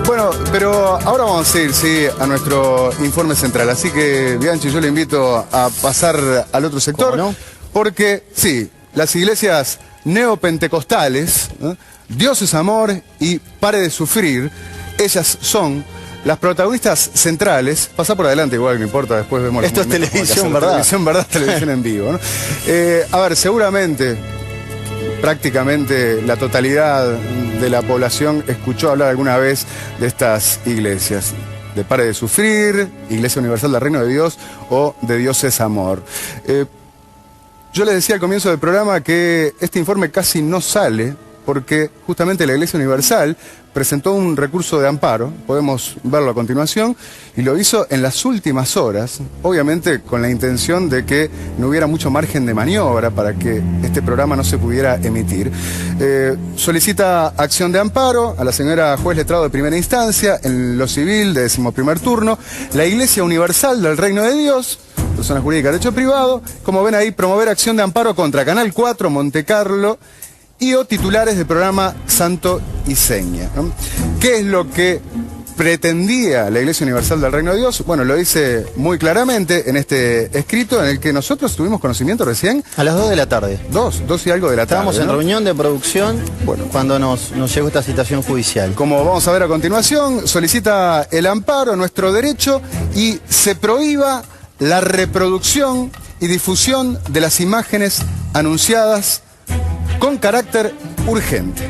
Bueno, pero ahora vamos a ir, sí, a nuestro informe central. Así que, Bianchi, yo le invito a pasar al otro sector. ¿Cómo no? Porque, sí, las iglesias neopentecostales, ¿eh? Dios es amor y pare de sufrir, ellas son las protagonistas centrales. Pasa por adelante igual, no importa, después vemos... Esto es televisión, ¿verdad? Televisión, ¿verdad? Televisión en vivo, ¿no? A ver, seguramente... prácticamente la totalidad de la población escuchó hablar alguna vez de estas iglesias. De Pare de Sufrir, Iglesia Universal del Reino de Dios o de Dios es Amor. Yo les decía al comienzo del programa que este informe casi no sale porque justamente la Iglesia Universal presentó un recurso de amparo, podemos verlo a continuación, y lo hizo en las últimas horas, obviamente con la intención de que no hubiera mucho margen de maniobra para que este programa no se pudiera emitir. Solicita acción de amparo a la señora juez letrado de primera instancia, en lo civil de 11º turno, la Iglesia Universal del Reino de Dios, persona jurídica de derecho privado, como ven ahí, promover acción de amparo contra Canal 4, Monte Carlo, y o titulares del programa Santo y Seña, ¿no? ¿Qué es lo que pretendía la Iglesia Universal del Reino de Dios? Bueno, lo dice muy claramente en este escrito en el que nosotros tuvimos conocimiento recién. A las 2 de la tarde. 2 y algo de la tarde. Estábamos en ¿no? reunión de producción, bueno, cuando nos llegó esta citación judicial. Como vamos a ver a continuación, solicita el amparo a nuestro derecho y se prohíba la reproducción y difusión de las imágenes anunciadas con carácter urgente.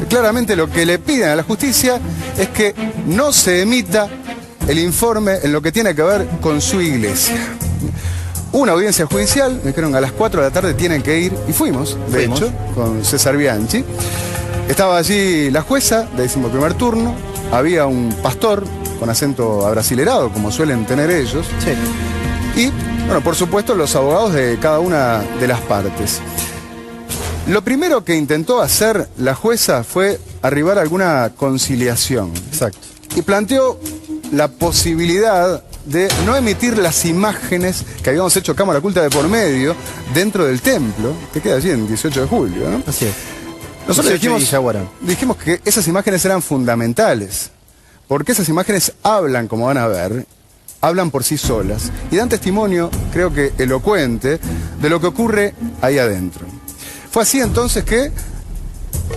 Claramente lo que le piden a la justicia es que no se emita el informe en lo que tiene que ver con su iglesia. Una audiencia judicial, me dijeron a las 4 de la tarde tienen que ir, y fuimos, de hecho, con César Bianchi. Estaba allí la jueza de 11º turno, había un pastor con acento abrasilerado, como suelen tener ellos. Sí. Y, bueno, por supuesto, los abogados de cada una de las partes. Lo primero que intentó hacer la jueza fue arribar a alguna conciliación. Exacto. Y planteó la posibilidad de no emitir las imágenes que habíamos hecho cámara oculta de por medio dentro del templo, que queda allí en 18 de julio, ¿no? Así es. Nosotros dijimos que esas imágenes eran fundamentales, porque esas imágenes hablan, como van a ver, hablan por sí solas y dan testimonio, creo que elocuente, de lo que ocurre ahí adentro. Fue así entonces que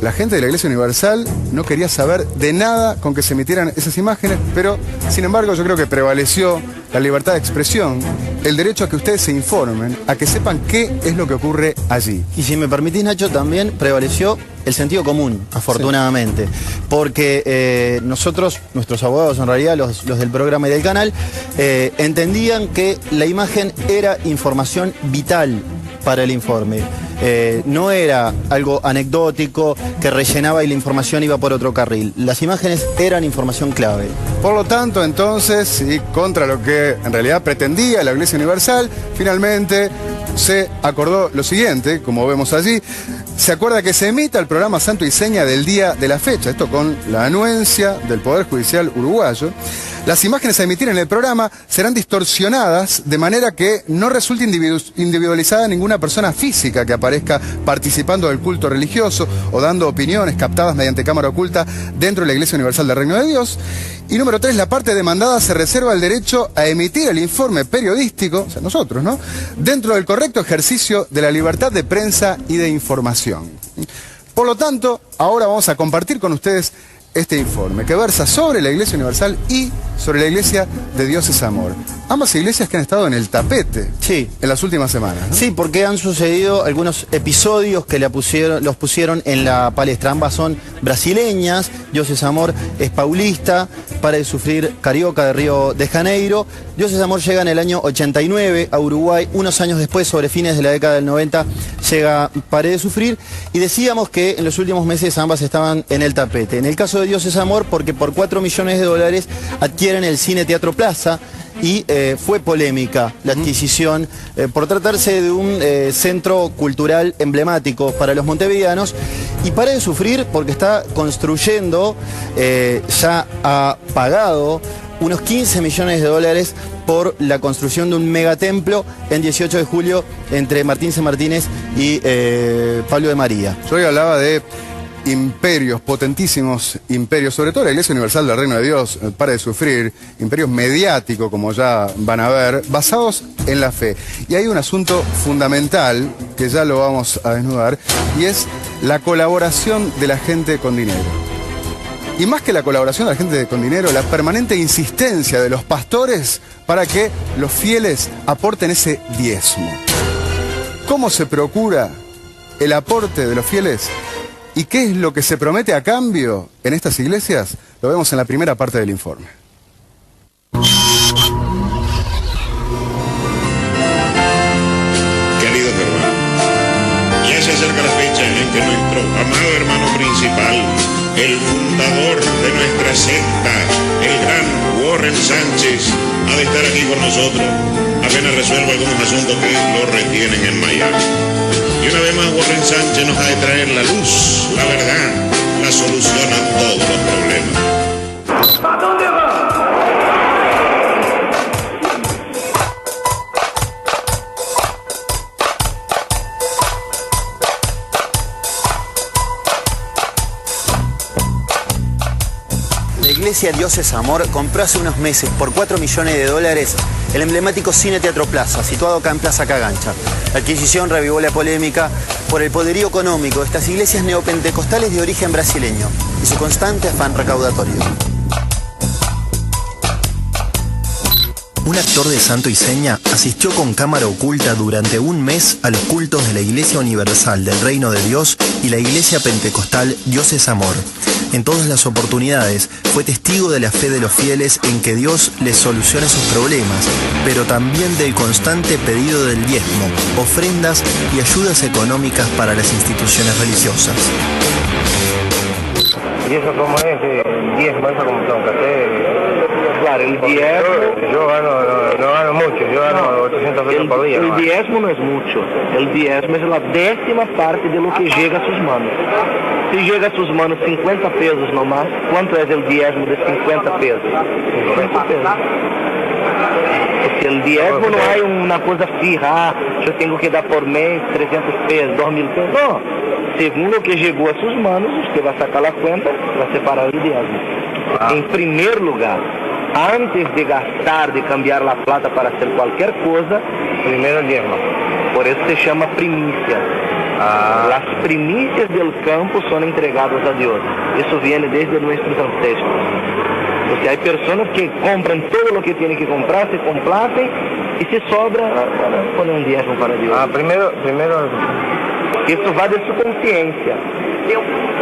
la gente de la Iglesia Universal no quería saber de nada con que se emitieran esas imágenes, pero sin embargo yo creo que prevaleció la libertad de expresión, el derecho a que ustedes se informen, a que sepan qué es lo que ocurre allí. Y si me permitís, Nacho, también prevaleció el sentido común, afortunadamente, sí. Porque nosotros, nuestros abogados en realidad, los del programa y del canal, entendían que la imagen era información vital para el informe. No era algo anecdótico que rellenaba y la información iba por otro carril. Las imágenes eran información clave. Por lo tanto, entonces, y contra lo que en realidad pretendía la Iglesia Universal, finalmente se acordó lo siguiente, como vemos allí. Se acuerda que se emita el programa Santo y Seña del día de la fecha, esto con la anuencia del Poder Judicial uruguayo. Las imágenes a emitir en el programa serán distorsionadas de manera que no resulte individualizada ninguna persona física que aparezca participando del culto religioso o dando opiniones captadas mediante cámara oculta dentro de la Iglesia Universal del Reino de Dios. Y número 3, la parte demandada se reserva el derecho a emitir el informe periodístico, o sea, nosotros, ¿no?, dentro del correcto ejercicio de la libertad de prensa y de información. Por lo tanto, ahora vamos a compartir con ustedes este informe que versa sobre la Iglesia Universal y sobre la Iglesia de Dios es Amor. Ambas iglesias que han estado en el tapete, sí, en las últimas semanas, ¿no? Sí, porque han sucedido algunos episodios que los pusieron en la palestra. Ambas son brasileñas, Dios es Amor es paulista, Pare de Sufrir carioca de Río de Janeiro. Dios es Amor llega en el año 89 a Uruguay, unos años después, sobre fines de la década del 90, llega Pare de Sufrir, y decíamos que en los últimos meses ambas estaban en el tapete. En el caso de Dios es Amor, porque por $4 millones adquieren el Cine Teatro Plaza, y fue polémica la adquisición por tratarse de un centro cultural emblemático para los montevideanos, y Pare de Sufrir porque está construyendo, ya ha pagado unos $15 millones por la construcción de un megatemplo en 18 de julio entre Martín C. Martínez y Pablo de María. Yo hoy hablaba de imperios, potentísimos imperios, sobre todo la Iglesia Universal del Reino de Dios, para de sufrir, imperios mediáticos, como ya van a ver, basados en la fe. Y hay un asunto fundamental, que ya lo vamos a desnudar, y es la colaboración de la gente con dinero. Y más que la colaboración de la gente con dinero, la permanente insistencia de los pastores para que los fieles aporten ese diezmo. ¿Cómo se procura el aporte de los fieles? ¿Y qué es lo que se promete a cambio en estas iglesias? Lo vemos en la primera parte del informe. Queridos hermanos, ya se acerca la fecha en que nuestro amado hermano principal, el fundador de nuestra secta, el gran Warren Sánchez, ha de estar aquí con nosotros, apenas resuelva algunos asuntos que lo retienen en Miami. Y una vez más Warren Sánchez nos ha de traer la luz, la verdad, la solución a todos los problemas. ¿A dónde va? La iglesia Dios es Amor compró hace unos meses por $4 millones el emblemático Cine Teatro Plaza, situado acá en Plaza Cagancha. La adquisición revivó la polémica por el poderío económico de estas iglesias neopentecostales de origen brasileño y su constante afán recaudatorio. Un actor de santo y seña asistió con cámara oculta durante un mes a los cultos de la Iglesia Universal del Reino de Dios y la Iglesia Pentecostal Dios es Amor. En todas las oportunidades fue testigo de la fe de los fieles en que Dios les solucione sus problemas, pero también del constante pedido del diezmo, ofrendas y ayudas económicas para las instituciones religiosas. ¿Y eso cómo es? ¿El diezmo eso como tengo que hacer? Claro, el diezmo... Yo no gano mucho, yo gano 800 pesos por día. El diezmo no es mucho, el diezmo es la 10ª parte de lo que llega a sus manos. Si llega a sus manos 50 pesos nomás, ¿cuánto es el diezmo de 50 pesos? 50 pesos. Porque el diezmo no hay una cosa fija, yo tengo que dar por mes 300 pesos, 2000 pesos. No, según lo que llegó a sus manos, usted va a sacar la cuenta, va a separar el diezmo. En primer lugar, antes de gastar, de cambiar la plata para hacer cualquier cosa, primero el diezmo. Por eso se llama primicia. Las primicias del campo son entregadas a Dios. Eso viene desde nuestros ancestros. Porque hay personas que compran todo lo que tienen que comprar, se complacen y se sobra poner un diezmo para Dios. Primero... Eso va de su conciencia.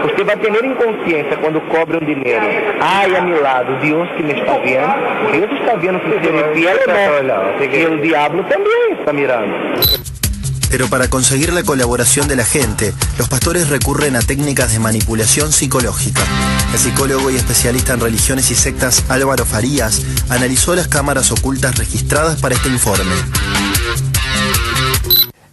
Usted va a tener en conciencia cuando cobre un dinero. Hay a mi lado Dios que me está viendo. Dios está viendo si usted es fiel o no. Y el diablo también está mirando. Pero para conseguir la colaboración de la gente, los pastores recurren a técnicas de manipulación psicológica. El psicólogo y especialista en religiones y sectas Álvaro Farías analizó las cámaras ocultas registradas para este informe.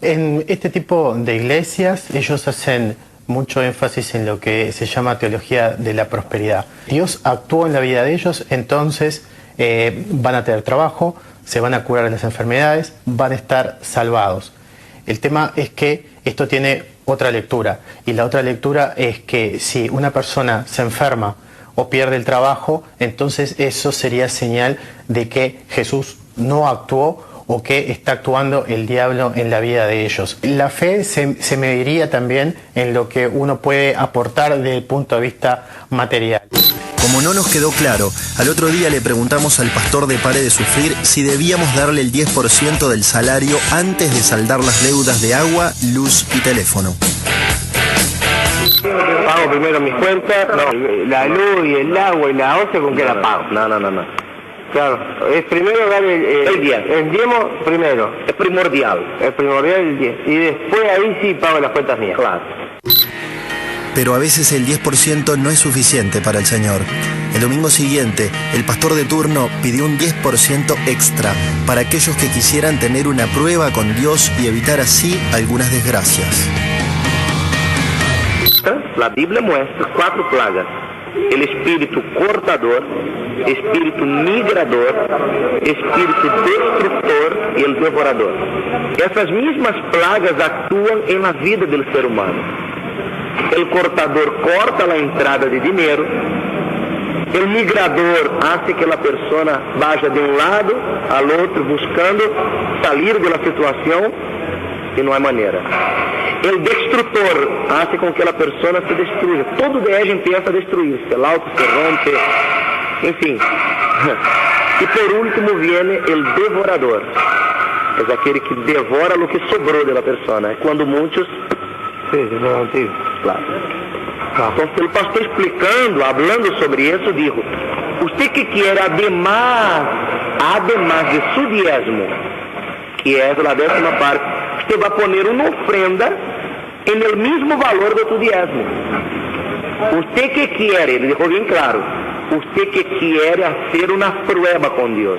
En este tipo de iglesias, ellos hacen mucho énfasis en lo que se llama teología de la prosperidad. Dios actuó en la vida de ellos, entonces van a tener trabajo, se van a curar de las enfermedades, van a estar salvados. El tema es que esto tiene otra lectura, y la otra lectura es que si una persona se enferma o pierde el trabajo, entonces eso sería señal de que Jesús no actuó o que está actuando el diablo en la vida de ellos. La fe se mediría también en lo que uno puede aportar desde el punto de vista material. Como no nos quedó claro, al otro día le preguntamos al pastor de Pare de Sufrir si debíamos darle el 10% del salario antes de saldar las deudas de agua, luz y teléfono. Pago primero mis cuentas, la luz y el agua y la once, ¿con qué la pago? No. Claro, es primero dar el diezmo primero. Es primordial el diezmo. Y después ahí sí pago las cuentas mías. Claro. Pero a veces el 10% no es suficiente para el Señor. El domingo siguiente, el pastor de turno pidió un 10% extra para aquellos que quisieran tener una prueba con Dios y evitar así algunas desgracias. La Biblia muestra 4 plagas. El espíritu cortador, espíritu migrador, espíritu destructor y el devorador. Esas mismas plagas actúan en la vida del ser humano. El cortador corta la entrada de dinero. El migrador hace que la persona vaya de un lado al otro buscando salir de la situación y no hay manera. El destructor hace con que la persona se destruya. Todo de ella empieza a destruirse. El auto se rompe, en fin. Y por último viene el devorador. Es aquel que devora lo que sobró de la persona. Es cuando muchos... Sí, sí, claro. Entonces el pastor explicando, hablando sobre eso, dijo, usted que quiere además de su diezmo, que es la 10ª parte, usted va a poner una ofrenda en el mismo valor de tu diezmo. Usted que quiere, le dijo bien claro, usted que quiere hacer una prueba con Dios.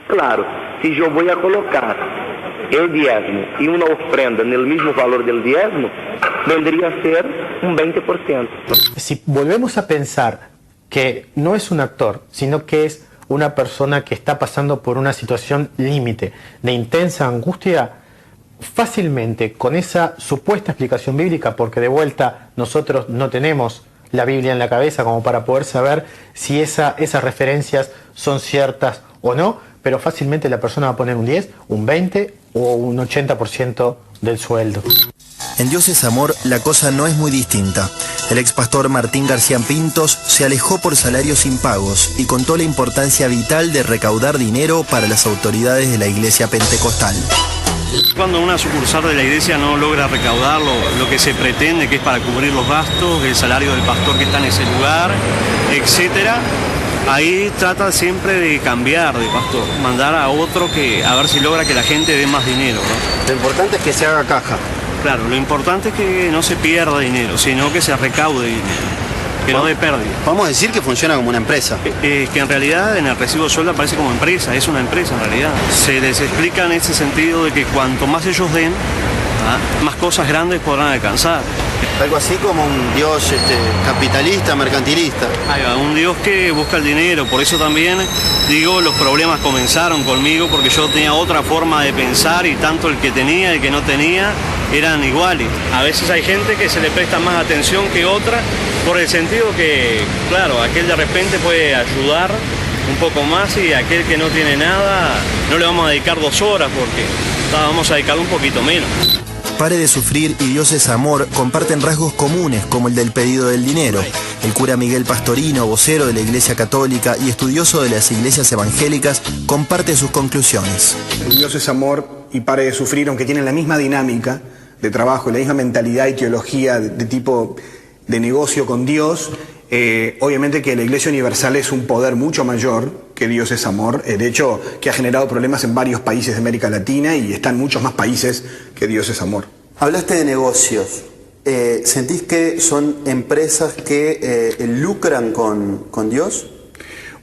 Claro, si yo voy a colocar el diezmo y una ofrenda en el mismo valor del diezmo, vendría a ser un 20%. Si volvemos a pensar que no es un actor, sino que es una persona que está pasando por una situación límite de intensa angustia, fácilmente con esa supuesta explicación bíblica, porque de vuelta nosotros no tenemos la Biblia en la cabeza como para poder saber si esas referencias son ciertas o no, pero fácilmente la persona va a poner un 10, un 20 o un 80% del sueldo. En Dios es Amor la cosa no es muy distinta. El ex pastor Martín García Pintos se alejó por salarios impagos y contó la importancia vital de recaudar dinero para las autoridades de la iglesia pentecostal. Cuando una sucursal de la iglesia no logra recaudar lo que se pretende, que es para cubrir los gastos, el salario del pastor que está en ese lugar, etcétera, ahí trata siempre de cambiar de pastor, mandar a otro a ver si logra que la gente dé más dinero, ¿no? Lo importante es que se haga caja. Claro, lo importante es que no se pierda dinero, sino que se recaude dinero, que no dé pérdida. Vamos a decir que funciona como una empresa. Que en realidad en el recibo de sueldo aparece como empresa, es una empresa en realidad. Se les explica en ese sentido de que cuanto más ellos den, más cosas grandes podrán alcanzar. Algo así como un Dios capitalista, mercantilista. Ahí va, un Dios que busca el dinero, por eso también digo, los problemas comenzaron conmigo porque yo tenía otra forma de pensar y tanto el que tenía y el que no tenía eran iguales. A veces hay gente que se le presta más atención que otra por el sentido que, claro, aquel de repente puede ayudar un poco más y aquel que no tiene nada no le vamos a dedicar 2 horas porque vamos a dedicarle un poquito menos. Pare de Sufrir y Dios es Amor comparten rasgos comunes como el del pedido del dinero. El cura Miguel Pastorino, vocero de la Iglesia Católica y estudioso de las iglesias evangélicas, comparte sus conclusiones. Dios es Amor y Pare de Sufrir, aunque tienen la misma dinámica de trabajo y la misma mentalidad y teología de tipo de negocio con Dios, obviamente que la Iglesia Universal es un poder mucho mayor que Dios es Amor, de hecho que ha generado problemas en varios países de América Latina y está en muchos más países que Dios es Amor. Hablaste de negocios. ¿Sentís que son empresas que lucran con Dios?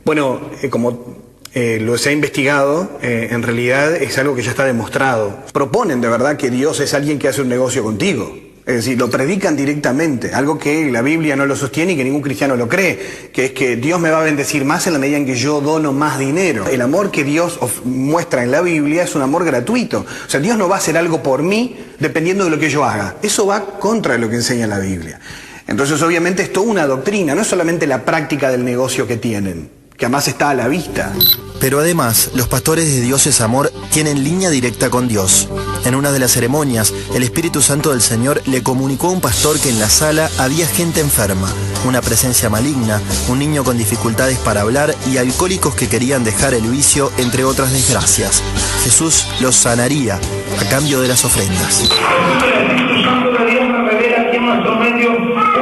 Bueno, como lo se ha investigado, en realidad es algo que ya está demostrado. Proponen de verdad que Dios es alguien que hace un negocio contigo. Es decir, lo predican directamente, algo que la Biblia no lo sostiene y que ningún cristiano lo cree, que es que Dios me va a bendecir más en la medida en que yo dono más dinero. El amor que Dios muestra en la Biblia es un amor gratuito. O sea, Dios no va a hacer algo por mí dependiendo de lo que yo haga. Eso va contra lo que enseña la Biblia. Entonces, obviamente, es toda una doctrina, no es solamente la práctica del negocio que tienen, que además está a la vista. Pero además, los pastores de Dios es Amor tienen línea directa con Dios. En una de las ceremonias, el Espíritu Santo del Señor le comunicó a un pastor que en la sala había gente enferma, una presencia maligna, un niño con dificultades para hablar y alcohólicos que querían dejar el vicio, entre otras desgracias. Jesús los sanaría a cambio de las ofrendas. El Espíritu Santo de Dios me revela aquí en nuestro medio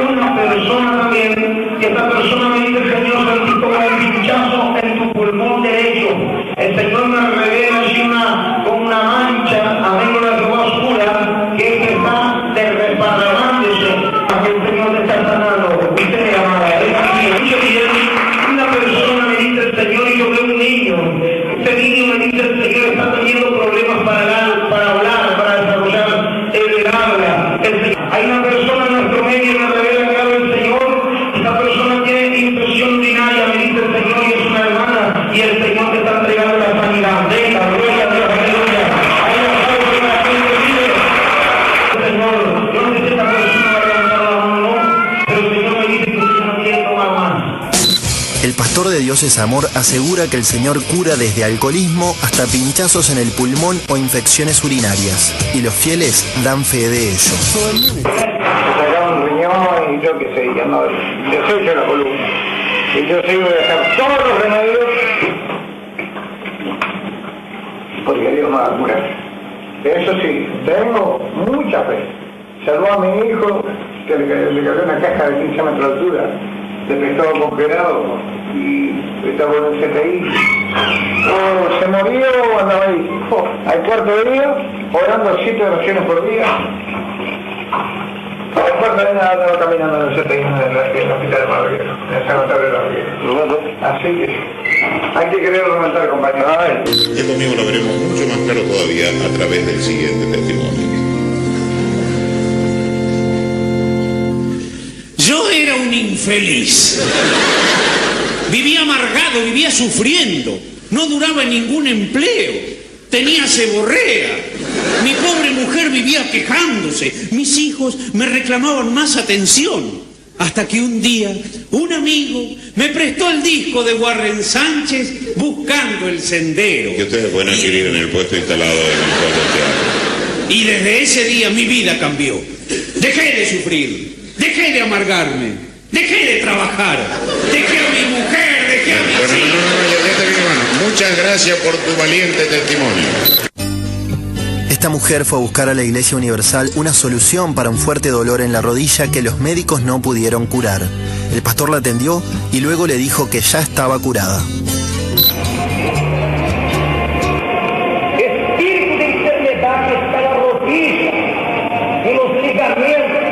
una persona también, y esta persona me dice: Señor, sentí como un pinchazo en tu pulmón derecho. El Señor me revela así como una mancha, adentro de la ropa oscura, que está desparramándose, a que el Señor te está sanando. Usted me llamaba, es aquí. Una persona me dice: Señor, y yo veo un niño. Este niño me dice: el Señor está teniendo problemas para hablar, para desarrollar el habla. pastor de Dios es Amor asegura que el Señor cura desde alcoholismo hasta pinchazos en el pulmón o infecciones urinarias, y los fieles dan fe de ello. Sacaba un riñón y yo qué sé, yo soy yo la columna. Y yo sigo de hacer todos los remedios porque Dios me va a curar. Eso sí, tengo mucha fe. Salvó a mi hijo, que le cayó una caja de 15 metros de altura, de pescado congelado y estaba en el CTI. Se murió cuando ahí, al cuarto de día, orando 7 oraciones por día. Al cuarto de día andaba caminando en el CTI en el hospital de Madrid, en el sanatorio de la Riera. Así que hay que querer remontar, compañeros. A ver. Esto mismo lo veremos mucho más claro todavía a través del siguiente testimonio. Yo era un infeliz. Vivía amargado, vivía sufriendo. No duraba en ningún empleo. Tenía seborrea. Mi pobre mujer vivía quejándose. Mis hijos me reclamaban más atención. Hasta que un día, un amigo me prestó el disco de Warren Sánchez, Buscando el Sendero. Que ustedes pueden adquirir en el puesto instalado en el Teatro Teatro. Y desde ese día mi vida cambió. Dejé de sufrir, dejé de amargarme, dejé de trabajar, dejé a mi mujer, dejé a mis hijos. Ya te vi, hermano. Muchas gracias por tu valiente testimonio. Esta mujer fue a buscar a la Iglesia Universal una solución para un fuerte dolor en la rodilla que los médicos no pudieron curar. El pastor la atendió y luego le dijo que ya estaba curada. Espíritu de enfermedad que está en la rodilla, en los ligamentos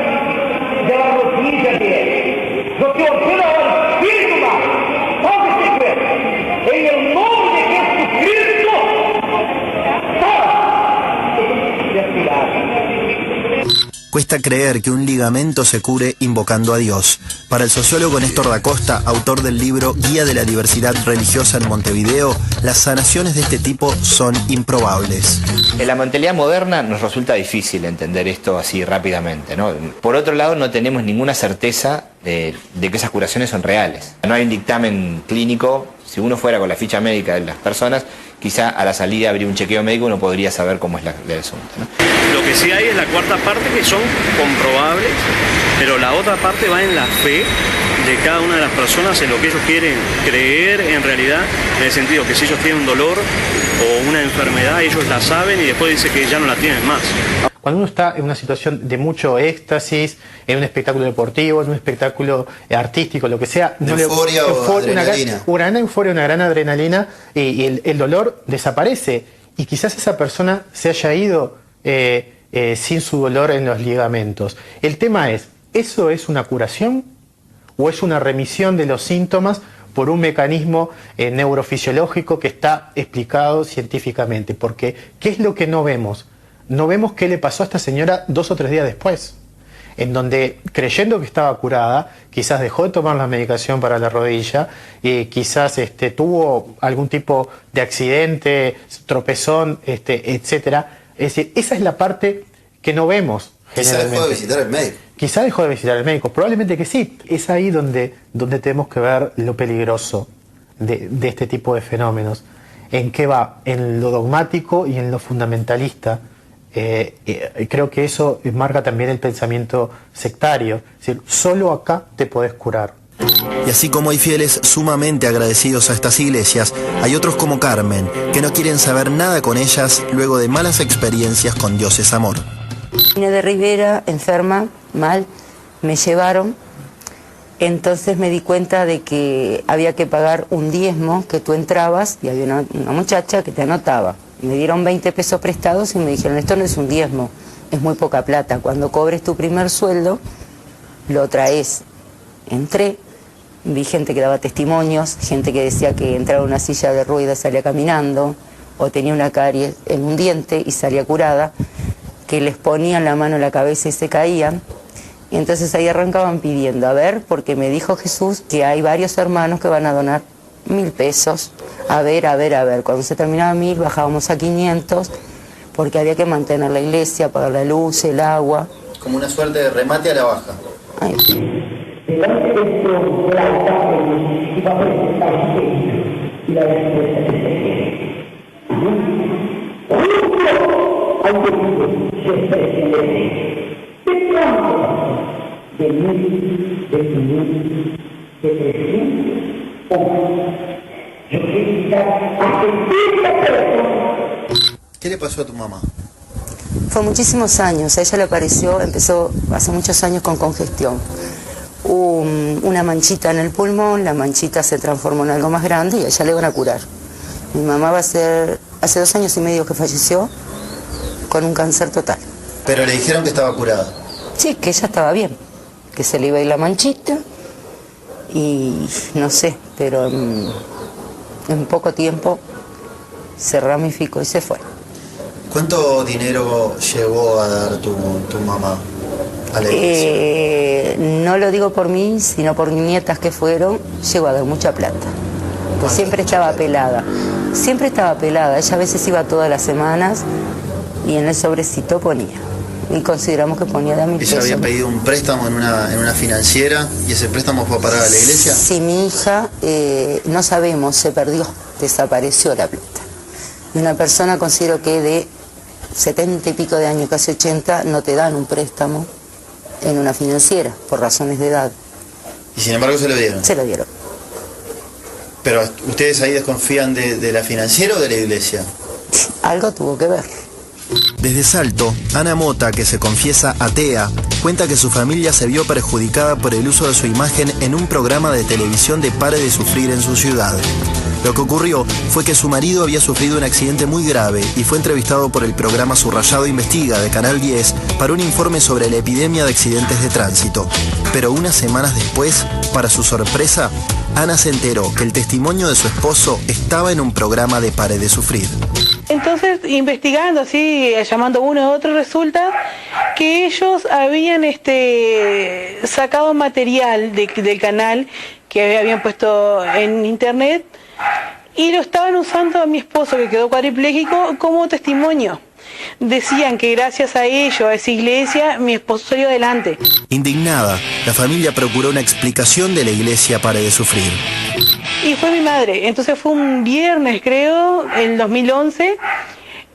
de la rodilla de él. Yo te ordeno ahora, espíritu mal, todo este cuerpo, en el nombre de Jesucristo, Cuesta creer que un ligamento se cure invocando a Dios. Para el sociólogo Néstor da Costa, autor del libro Guía de la Diversidad Religiosa en Montevideo, las sanaciones de este tipo son improbables. En la mentalidad moderna nos resulta difícil entender esto así rápidamente, ¿no? Por otro lado, no tenemos ninguna certeza de que esas curaciones son reales. No hay un dictamen clínico. Si uno fuera con la ficha médica de las personas, quizá a la salida habría un chequeo médico, uno podría saber cómo es el asunto, ¿no? Lo que sí hay es la cuarta parte, que son comprobables, pero la otra parte va en la fe de cada una de las personas, en lo que ellos quieren creer en realidad, en el sentido que si ellos tienen un dolor o una enfermedad, ellos la saben y después dice que ya no la tienen más. Cuando uno está en una situación de mucho éxtasis, en un espectáculo deportivo, en un espectáculo artístico, lo que sea, euforia o adrenalina. Una gran euforia, una gran adrenalina, y el dolor desaparece. Y quizás esa persona se haya ido sin su dolor en los ligamentos. El tema es, ¿eso es una curación o es una remisión de los síntomas por un mecanismo neurofisiológico que está explicado científicamente? Porque, ¿qué es lo que no vemos? No vemos qué le pasó a esta señora 2 o 3 días después, en donde, creyendo que estaba curada, quizás dejó de tomar la medicación para la rodilla, quizás tuvo algún tipo de accidente, tropezón, etcétera. Es decir, esa es la parte que no vemos generalmente. Quizás dejó de visitar al médico. Quizás dejó de visitar al médico, probablemente que sí. Es ahí donde tenemos que ver lo peligroso de este tipo de fenómenos. ¿En qué va? En lo dogmático y en lo fundamentalista. Creo que eso marca también el pensamiento sectario. Es decir, solo acá te podés curar. Y así como hay fieles sumamente agradecidos a estas iglesias, hay otros como Carmen, que no quieren saber nada con ellas luego de malas experiencias con Dios es Amor. Vine de Rivera, enferma, mal, me llevaron. Entonces me di cuenta de que había que pagar un diezmo, que tú entrabas y había una muchacha que te anotaba. Me dieron 20 pesos prestados y me dijeron, esto no es un diezmo, es muy poca plata. Cuando cobres tu primer sueldo, lo traes. Entré, vi gente que daba testimonios, gente que decía que entraba en una silla de ruedas, salía caminando, o tenía una caries en un diente y salía curada, que les ponían la mano en la cabeza y se caían. Y entonces ahí arrancaban pidiendo, a ver, porque me dijo Jesús que hay varios hermanos que van a donar 1000 pesos. A ver. Cuando se terminaba 1000 bajábamos a 500, porque había que mantener la iglesia, pagar la luz, el agua. Como una suerte de remate a la baja. Ay. Delante de estos altares va a presentar su pedido y la respuesta que se quiere. Hay pedido, se expresión de fe. ¿De cuánto? De 1000, de 500, de 300 o más. Yo quiero invitar a 70 personas. ¿Qué le pasó a tu mamá? Fue muchísimos años, a ella le apareció, empezó hace muchos años con congestión. Una manchita en el pulmón, la manchita se transformó en algo más grande y a ella le van a curar. Mi mamá va a ser, hace 2 años y medio que falleció, con un cáncer total. Pero le dijeron que estaba curada. Sí, que ella estaba bien, que se le iba a ir la manchita y no sé, pero en poco tiempo se ramificó y se fue. ¿Cuánto dinero llegó a dar tu mamá a la iglesia? No lo digo por mí, sino por mis nietas que fueron, llegó a dar mucha plata. Pues siempre estaba pelada. Siempre estaba pelada. Ella a veces iba todas las semanas y en el sobrecito ponía. Y consideramos que ponía de a 1000 pesos. ¿Ella había pedido un préstamo en una financiera y ese préstamo fue a parar a la iglesia? Sí, mi hija, no sabemos, se perdió, desapareció la plata. Y una persona, considero que de 70 y pico de años, casi 80, no te dan un préstamo en una financiera, por razones de edad. ¿Y sin embargo se lo dieron? Se lo dieron. ¿Pero ustedes ahí desconfían de la financiera o de la iglesia? Algo tuvo que ver. Desde Salto, Ana Mota, que se confiesa atea, cuenta que su familia se vio perjudicada por el uso de su imagen en un programa de televisión de Pare de Sufrir en su ciudad. Lo que ocurrió fue que su marido había sufrido un accidente muy grave y fue entrevistado por el programa Subrayado Investiga de Canal 10 para un informe sobre la epidemia de accidentes de tránsito. Pero unas semanas después, para su sorpresa, Ana se enteró que el testimonio de su esposo estaba en un programa de Pare de Sufrir. Entonces, investigando así, llamando uno a otro, resulta que ellos habían sacado material del canal que habían puesto en internet y lo estaban usando a mi esposo, que quedó cuadripléjico, como testimonio. Decían que gracias a ello, a esa iglesia, mi esposo salió adelante. Indignada, la familia procuró una explicación de la iglesia Pare de Sufrir. Y fue mi madre, entonces fue un viernes, creo, en 2011,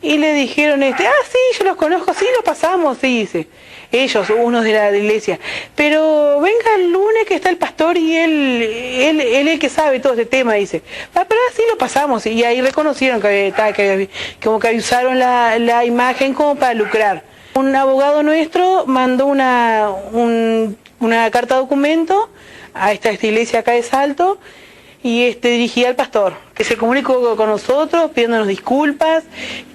y le dijeron, sí, yo los conozco, sí, lo pasamos, sí, dice. Ellos, unos de la iglesia. Pero venga el lunes que está el pastor y él es el que sabe todo este tema, dice. Pero así lo pasamos. Y ahí reconocieron que como que usaron la imagen como para lucrar. Un abogado nuestro mandó una carta documento a esta iglesia acá de Salto y dirigida al pastor, que se comunicó con nosotros pidiéndonos disculpas,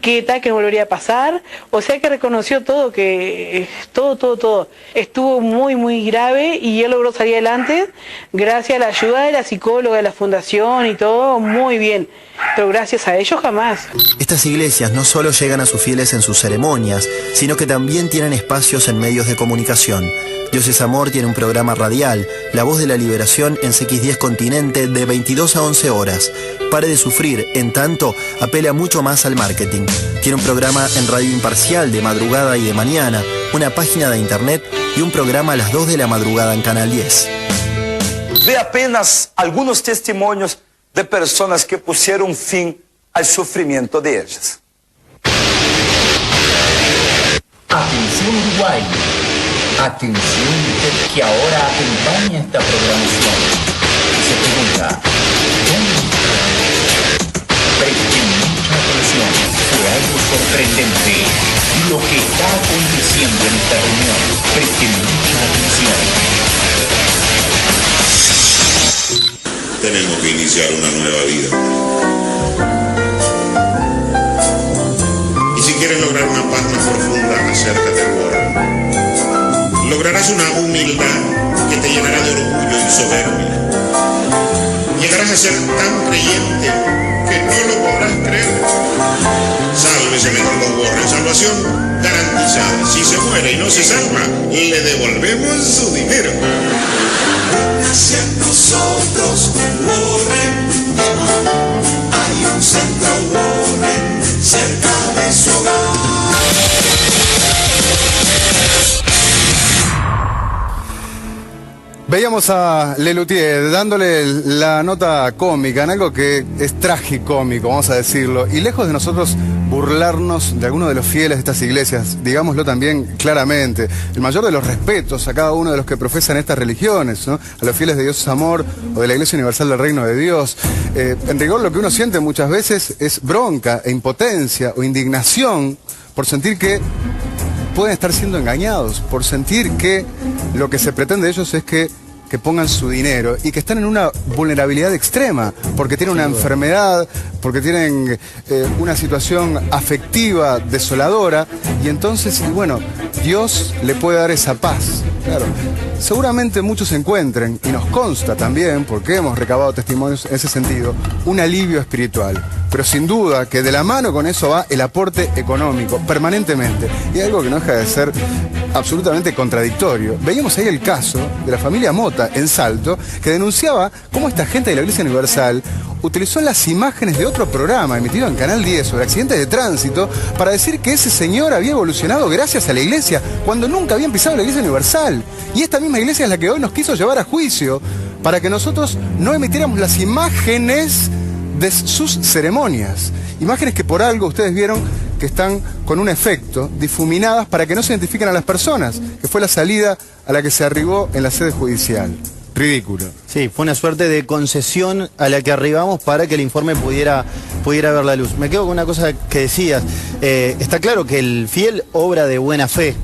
que no volvería a pasar, o sea que reconoció todo, que todo estuvo muy muy grave y él logró salir adelante gracias a la ayuda de la psicóloga de la fundación y todo, muy bien, pero gracias a ellos jamás. Estas iglesias no solo llegan a sus fieles en sus ceremonias, sino que también tienen espacios en medios de comunicación. Dios es Amor tiene un programa radial, La Voz de la Liberación en CX10 Continente de 22 a 11 horas. Pare de Sufrir, en tanto, apela mucho más al marketing. Tiene un programa en Radio Imparcial de madrugada y de mañana, una página de internet y un programa a las 2 de la madrugada en Canal 10. Ve apenas algunos testimonios de personas que pusieron fin al sufrimiento de ellas. Atención Uruguay. Atención usted que ahora acompaña esta programación y se pregunta, ¿dónde está? Presten mucha atención, fue algo sorprendente lo que está aconteciendo en esta reunión. Presten mucha atención. Tenemos que iniciar una nueva vida. Y si quieres lograr una paz más profunda, acércate al Warren. Lograrás una humildad que te llenará de orgullo y soberbia. Llegarás a ser tan creyente que no lo podrás creer. Sálvese metiendo Warren, salvación garantizada. Si se muere y no se salva, le devolvemos su dinero. Hacia nosotros, Warren, hay un centro Warren cerca de su hogar. Veíamos a Lelutier dándole la nota cómica en algo que es tragicómico, vamos a decirlo, y lejos de nosotros burlarnos de algunos de los fieles de estas iglesias, digámoslo también claramente, el mayor de los respetos a cada uno de los que profesan estas religiones, ¿no? A los fieles de Dios es amor o de la Iglesia Universal del Reino de Dios. En rigor lo que uno siente muchas veces es bronca e impotencia o indignación por sentir que pueden estar siendo engañados, por sentir que lo que se pretende de ellos es que pongan su dinero y que están en una vulnerabilidad extrema, porque tienen una enfermedad, porque tienen una situación afectiva desoladora, y entonces, bueno, Dios le puede dar esa paz. Claro, seguramente muchos encuentren, y nos consta también, porque hemos recabado testimonios en ese sentido, un alivio espiritual. Pero sin duda que de la mano con eso va el aporte económico, permanentemente. Y algo que no deja de ser absolutamente contradictorio. Veíamos ahí el caso de la familia Mota en Salto, que denunciaba cómo esta gente de la Iglesia Universal utilizó las imágenes de otro programa emitido en Canal 10 sobre accidentes de tránsito para decir que ese señor había evolucionado gracias a la Iglesia, cuando nunca habían pisado la Iglesia Universal. Y esta misma Iglesia es la que hoy nos quiso llevar a juicio para que nosotros no emitiéramos las imágenes de sus ceremonias. Imágenes que por algo ustedes vieron que están con un efecto, difuminadas para que no se identifiquen a las personas, que fue la salida a la que se arribó en la sede judicial. Ridículo. Sí, fue una suerte de concesión a la que arribamos para que el informe pudiera ver la luz. Me quedo con una cosa que decías. Está claro que el fiel obra de buena fe.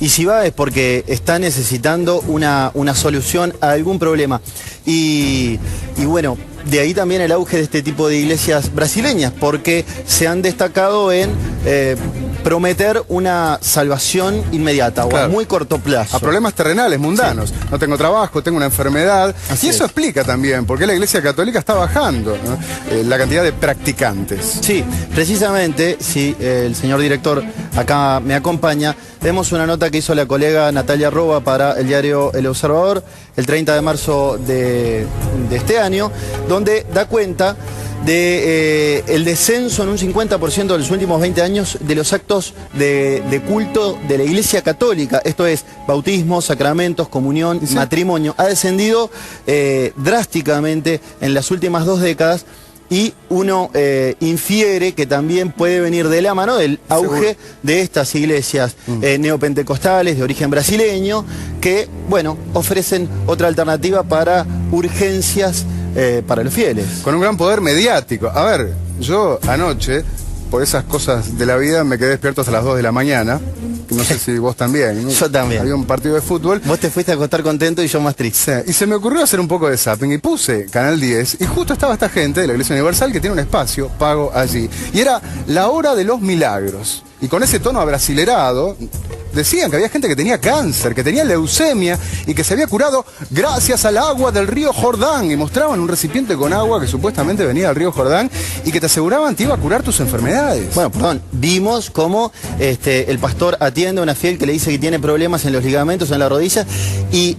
Y si va es porque está necesitando una solución a algún problema. Y bueno, de ahí también el auge de este tipo de iglesias brasileñas, porque se han destacado en prometer una salvación inmediata, claro, o a muy corto plazo. A problemas terrenales, mundanos. Sí. No tengo trabajo, tengo una enfermedad. Así y eso explica también por qué la Iglesia Católica está bajando, ¿no? La cantidad de practicantes. Sí, precisamente, si el señor director acá me acompaña, vemos una nota que hizo la colega Natalia Roba para el diario El Observador el 30 de marzo de este año, donde da cuenta de el descenso en un 50% de los últimos 20 años de los actos de culto de la Iglesia Católica. Esto es, bautismo, sacramentos, comunión, ¿sí?, matrimonio. Ha descendido drásticamente en las últimas 2 décadas. Y uno infiere que también puede venir de la mano del auge de estas iglesias neopentecostales de origen brasileño que, bueno, ofrecen otra alternativa para urgencias para los fieles. Con un gran poder mediático. A ver, yo anoche, por esas cosas de la vida, me quedé despierto hasta las 2 de la mañana. No sé si vos también, ¿no? Yo también. Había un partido de fútbol. Vos te fuiste a acostar contento y yo más triste. Sí, y se me ocurrió hacer un poco de zapping y puse Canal 10 y justo estaba esta gente de la Iglesia Universal que tiene un espacio pago allí. Y era la hora de los milagros. Y con ese tono abrasilerado decían que había gente que tenía cáncer, que tenía leucemia y que se había curado gracias al agua del río Jordán. Y mostraban un recipiente con agua que supuestamente venía del río Jordán y que te aseguraban te iba a curar tus enfermedades. Bueno, perdón, vimos cómo el pastor atiende a una fiel que le dice que tiene problemas en los ligamentos, en la rodilla, y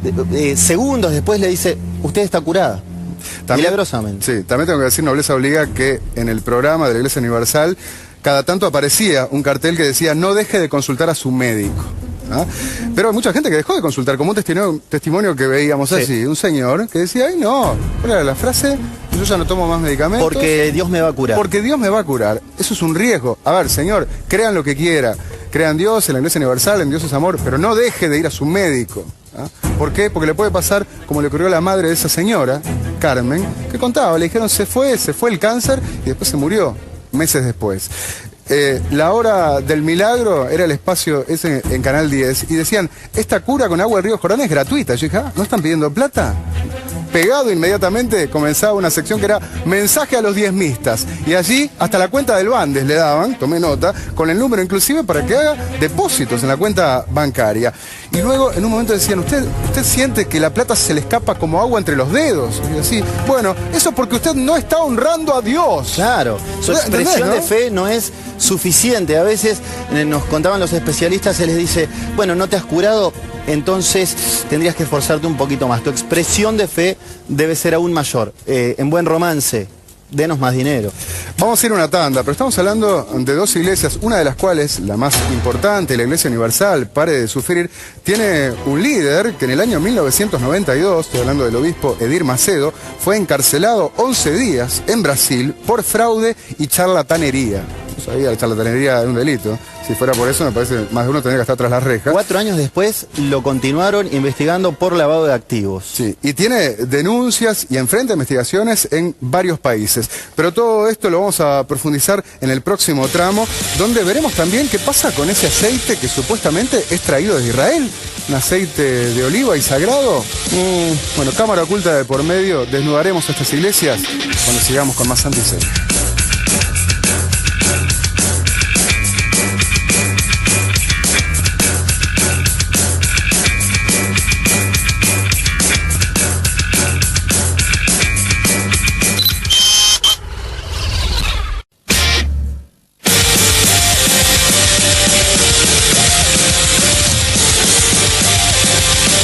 segundos después le dice, usted está curada. También, milagrosamente. Sí, también tengo que decir, nobleza obliga, que en el programa de la Iglesia Universal cada tanto aparecía un cartel que decía no deje de consultar a su médico. ¿Ah? Pero hay mucha gente que dejó de consultar, como un testimonio que veíamos así, un señor que decía, ay no, ¿cuál era la frase? Yo ya no tomo más medicamentos. Porque Dios me va a curar. Porque Dios me va a curar. Eso es un riesgo. A ver, señor, crean lo que quiera. Crean Dios, en la Iglesia Universal, en Dios es amor, pero no deje de ir a su médico. ¿Ah? ¿Por qué? Porque le puede pasar como le ocurrió a la madre de esa señora, Carmen, que contaba, le dijeron se fue el cáncer y después se murió, meses después. La hora del milagro era el espacio ese en Canal 10 y decían, esta cura con agua del río Jordán es gratuita. Yo dije, ¿no están pidiendo plata? Pegado inmediatamente comenzaba una sección que era mensaje a los diezmistas. Y allí hasta la cuenta del Bandes le daban, tomé nota, con el número inclusive para que haga depósitos en la cuenta bancaria. Y luego en un momento decían, ¿usted siente que la plata se le escapa como agua entre los dedos? Y así, bueno, eso es porque usted no está honrando a Dios. Claro, su expresión de fe no es suficiente. A veces nos contaban los especialistas, se les dice, bueno, no te has curado, entonces tendrías que esforzarte un poquito más. Tu expresión de fe debe ser aún mayor. En buen romance, denos más dinero. Vamos a ir a una tanda, pero estamos hablando de dos iglesias, una de las cuales, la más importante, la Iglesia Universal, Pare de Sufrir, tiene un líder que en el año 1992, estoy hablando del obispo Edir Macedo, fue encarcelado 11 días en Brasil por fraude y charlatanería. No sabía, la charlatanería era un delito. Si fuera por eso, me parece que más de uno tendría que estar tras las rejas. 4 años después lo continuaron investigando por lavado de activos. Sí, y tiene denuncias y enfrenta investigaciones en varios países. Pero todo esto lo vamos a profundizar en el próximo tramo, donde veremos también qué pasa con ese aceite que supuestamente es traído de Israel. Un aceite de oliva y sagrado. Bueno, cámara oculta de por medio. Desnudaremos estas iglesias cuando sigamos con más Santo y Seña.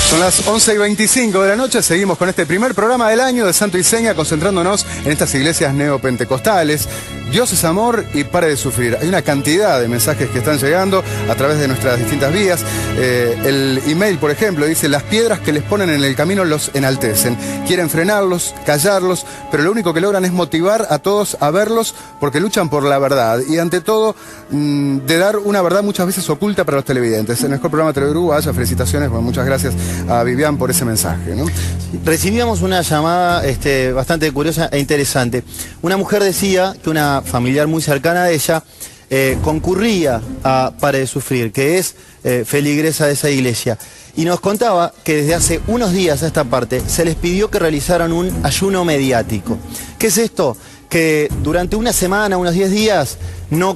Son las 11:25 de la noche, seguimos con este primer programa del año de Santo y Seña, concentrándonos en estas iglesias neopentecostales. Dios es amor y pare de sufrir. Hay una cantidad de mensajes que están llegando a través de nuestras distintas vías. El email, por ejemplo, dice: las piedras que les ponen en el camino los enaltecen. Quieren frenarlos, callarlos, pero lo único que logran es motivar a todos a verlos porque luchan por la verdad. Y ante todo, de dar una verdad muchas veces oculta para los televidentes. El mejor programa de Televisión Uruguaya, felicitaciones, bueno, muchas gracias a Vivian por ese mensaje, ¿no? Recibíamos una llamada bastante curiosa e interesante. Una mujer decía que una familiar muy cercana a ella concurría a Pare de Sufrir, que es feligresa de esa iglesia, y nos contaba que desde hace unos días a esta parte se les pidió que realizaran un ayuno mediático. ¿Qué es esto? Que durante una semana, unos 10 días, no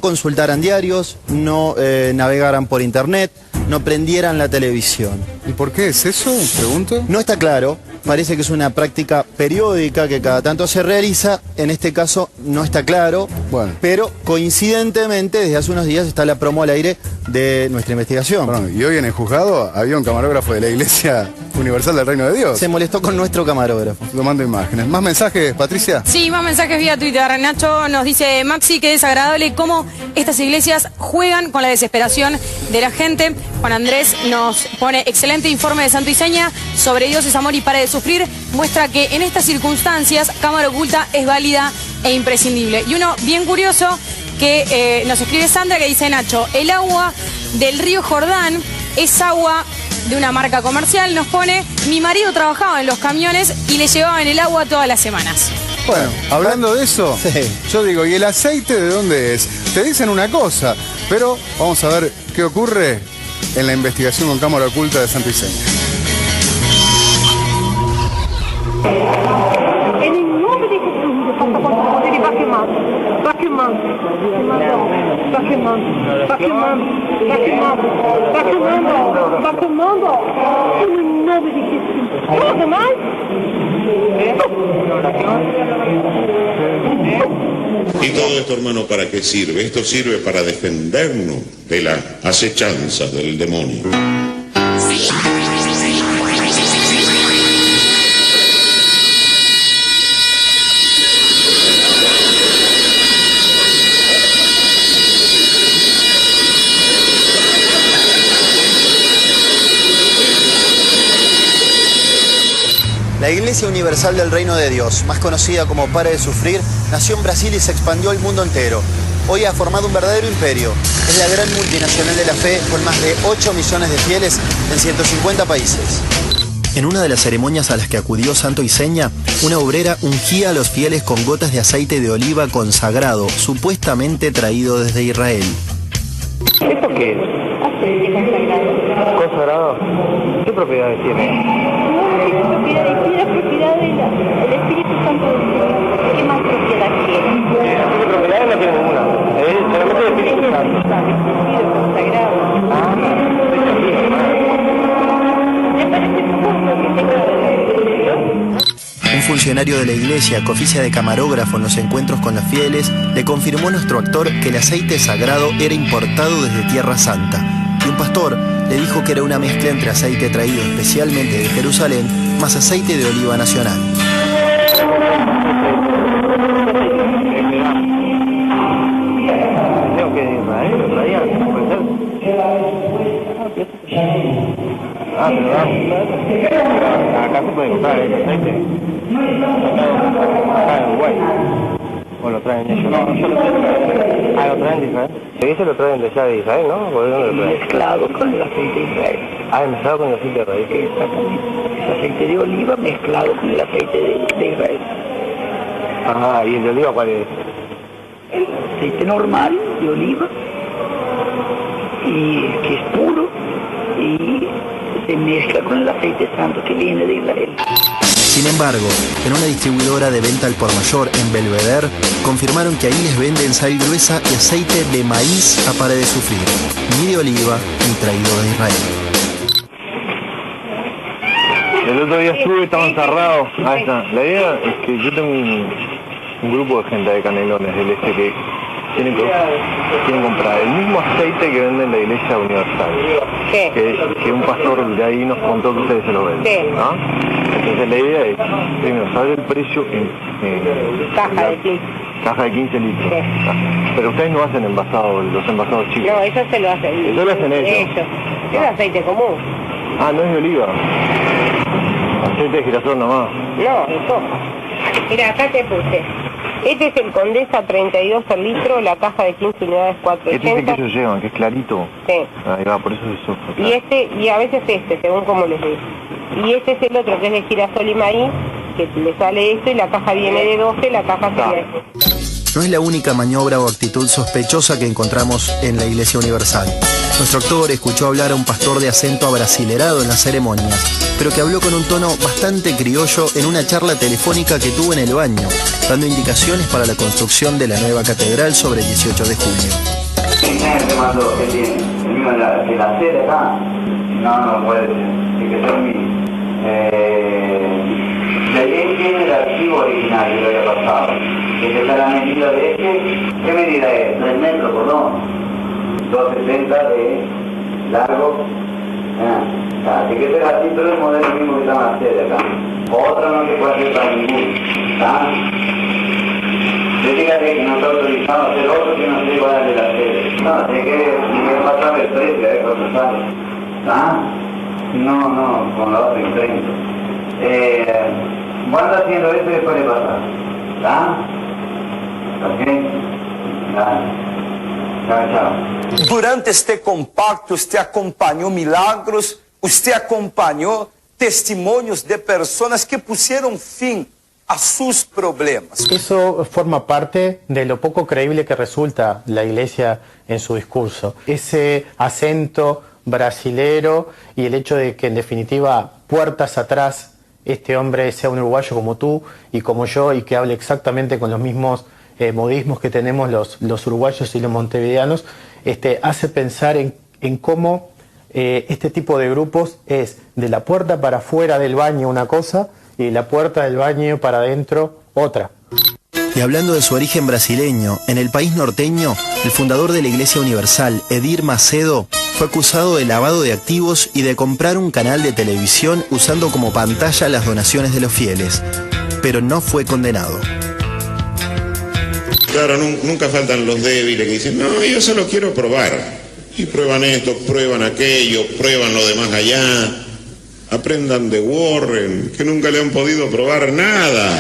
consultaran diarios, no navegaran por internet, no prendieran la televisión. ¿Y por qué es eso? Pregunto. No está claro, parece que es una práctica periódica que cada tanto se realiza, en este caso no está claro, bueno, pero coincidentemente desde hace unos días está la promo al aire de nuestra investigación. Bueno, y hoy en el juzgado había un camarógrafo de la Iglesia Universal del Reino de Dios. Se molestó con nuestro camarógrafo. Tomando imágenes. ¿Más mensajes, Patricia? Sí, más mensajes vía Twitter. Nacho nos dice: Maxi, que desagradable cómo estas iglesias juegan con la desesperación de la gente. Juan Andrés nos pone: excelente informe de Santo y Seña sobre Dios es amor y pare de sufrir. Muestra que en estas circunstancias cámara oculta es válida e imprescindible. Y uno bien curioso que nos escribe Sandra, que dice: Nacho, el agua del río Jordán es agua de una marca comercial. Nos pone: mi marido trabajaba en los camiones y le llevaban el agua todas las semanas. Bueno, hablando de eso, sí, yo digo, ¿y el aceite de dónde es? Te dicen una cosa, pero vamos a ver qué ocurre en la investigación con cámara oculta de Santo y Seña. En el nombre de Jesús, ele vai queimando, vai queimando, vai queimando, vai queimando, vai queimando, vai queimando, vai queimando, en el nombre de Jesús. ¿Cómo demás? ¿Y todo esto, hermano, para qué sirve? Esto sirve para defendernos de la acechanza del demonio. La Iglesia Universal del Reino de Dios, más conocida como Pare de Sufrir, nació en Brasil y se expandió al mundo entero. Hoy ha formado un verdadero imperio. Es la gran multinacional de la fe con más de 8 millones de fieles en 150 países. En una de las ceremonias a las que acudió Santo y Seña, una obrera ungía a los fieles con gotas de aceite de oliva consagrado, supuestamente traído desde Israel. ¿Esto qué es? Aceite consagrado. ¿Consagrado? ¿Qué propiedades tiene? Tiene propiedad del Espíritu Santo de Dios. ¿Qué más propiedad quiere? ¿Qué propiedades no tiene ninguna? Solamente el Espíritu Santo. Consagrado. ¿Le parece justo que tenga Un funcionario de la iglesia que oficia de camarógrafo en los encuentros con los fieles le confirmó a nuestro actor que el aceite sagrado era importado desde Tierra Santa. Y un pastor le dijo que era una mezcla entre aceite traído especialmente de Jerusalén más aceite de oliva nacional. Creo que de Israel lo traían, puede ser. Ah, pero acá se puede comprar el aceite. Acá en Uruguay. ¿O lo traen ellos? No, yo lo traigo. Ah, lo traen de Israel. Ese lo traen de allá de Israel, ¿no? ¿Por dónde lo traen? Mezclado con el aceite de Israel. Ah, mezclado con el aceite de Israel. Exactamente. El aceite de oliva mezclado con el aceite de Israel. Ah, ¿y el de oliva cuál es? El aceite normal de oliva, y que es puro, y se mezcla con el aceite santo que viene de Israel. Sin embargo, en una distribuidora de venta al por mayor en Belvedere, confirmaron que ahí les venden sal gruesa y aceite de maíz a pare de sufrir, ni de oliva ni traído de Israel. El otro día estuve, estaban cerrados. Ahí está. La idea es que yo tengo un grupo de gente de Canelones del Este que quieren comprar el mismo aceite que vende en la Iglesia Universal. Que un pastor de ahí nos contó que ustedes se lo venden. ¿No? Entonces la idea es, primero, saber el precio en caja de 15. Caja de 15 litros. Sí. Pero ustedes no hacen envasados, los envasados chicos. No, ellos se lo hacen. Eso lo hacen ellos. Es aceite común. Ah, no es de oliva. Aceite de girasol nomás. No, de soja. Mira, acá te puse. Este es el Condesa 32 al litro, la caja de 15 unidades 480. Este es el que ellos llevan, que es clarito. Sí. Ahí va, por eso es soja. Y y a veces según como les digo. Y este es el otro que es de girasol y maíz, que le sale esto y la caja viene de 12, la caja sería esta. No es la única maniobra o actitud sospechosa que encontramos en la Iglesia Universal. Nuestro actor escuchó hablar a un pastor de acento abrasilerado en las ceremonias, pero que habló con un tono bastante criollo en una charla telefónica que tuvo en el baño, dando indicaciones para la construcción de la nueva catedral sobre el 18 de junio. ¿Quién es el que mandó? ¿Qué tiene? ¿El mismo de la sede acá? No puede ser. Tiene que ser mío. ¿De quién tiene el archivo original que lo había pasado? Que está la medida de este. ¿Qué medida es? 3 metros por 270 de largo. Tiene que ser así, pero el modelo mismo que está en la sede acá. Otro no se puede hacer para ninguno. Dígale que no está autorizado a hacer otro que no sé cuál es de la sede. No, tiene que pasar el precio, cuando sale. No, con la otra imprenta. ¿Cuándo haciendo esto y después le pasa? ¿Ok? Chao. Durante este compacto, usted acompañó milagros, usted acompañó testimonios de personas que pusieron fin a sus problemas. Eso forma parte de lo poco creíble que resulta la Iglesia en su discurso. Ese acento brasilero y el hecho de que en definitiva puertas atrás este hombre sea un uruguayo como tú y como yo y que hable exactamente con los mismos modismos que tenemos los uruguayos y los montevideanos, hace pensar en cómo este tipo de grupos es de la puerta para afuera del baño una cosa y de la puerta del baño para adentro otra. Y hablando de su origen brasileño, en el país norteño, el fundador de la Iglesia Universal, Edir Macedo, fue acusado de lavado de activos y de comprar un canal de televisión usando como pantalla las donaciones de los fieles, pero no fue condenado. Claro, nunca faltan los débiles que dicen, no, yo solo quiero probar. Y prueban esto, prueban aquello, prueban lo de más allá. Aprendan de Warren, que nunca le han podido probar nada.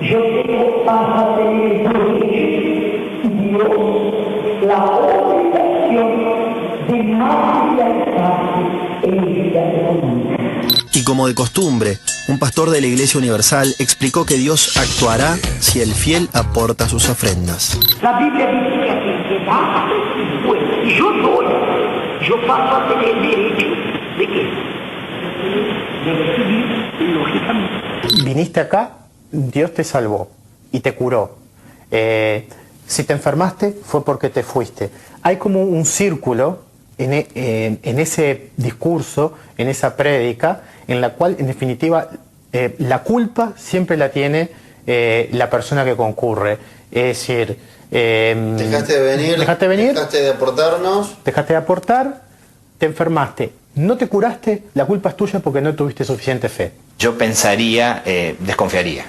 Yo tengo para tener Dios la obligación de manifestarse en vida económica. Y como de costumbre, un pastor de la Iglesia Universal explicó que Dios actuará si el fiel aporta sus ofrendas. La Biblia dice que aquel que da, pues yo doy, yo paso a tener derecho de qué? De recibir, lógicamente. Viniste acá, Dios te salvó y te curó. Si te enfermaste fue porque te fuiste. Hay como un círculo en ese discurso, en esa prédica, en la cual en definitiva la culpa siempre la tiene la persona que concurre. Es decir, dejaste de venir, dejaste de aportarnos. Dejaste de aportar, te enfermaste, no te curaste, la culpa es tuya porque no tuviste suficiente fe. Yo pensaría, desconfiaría.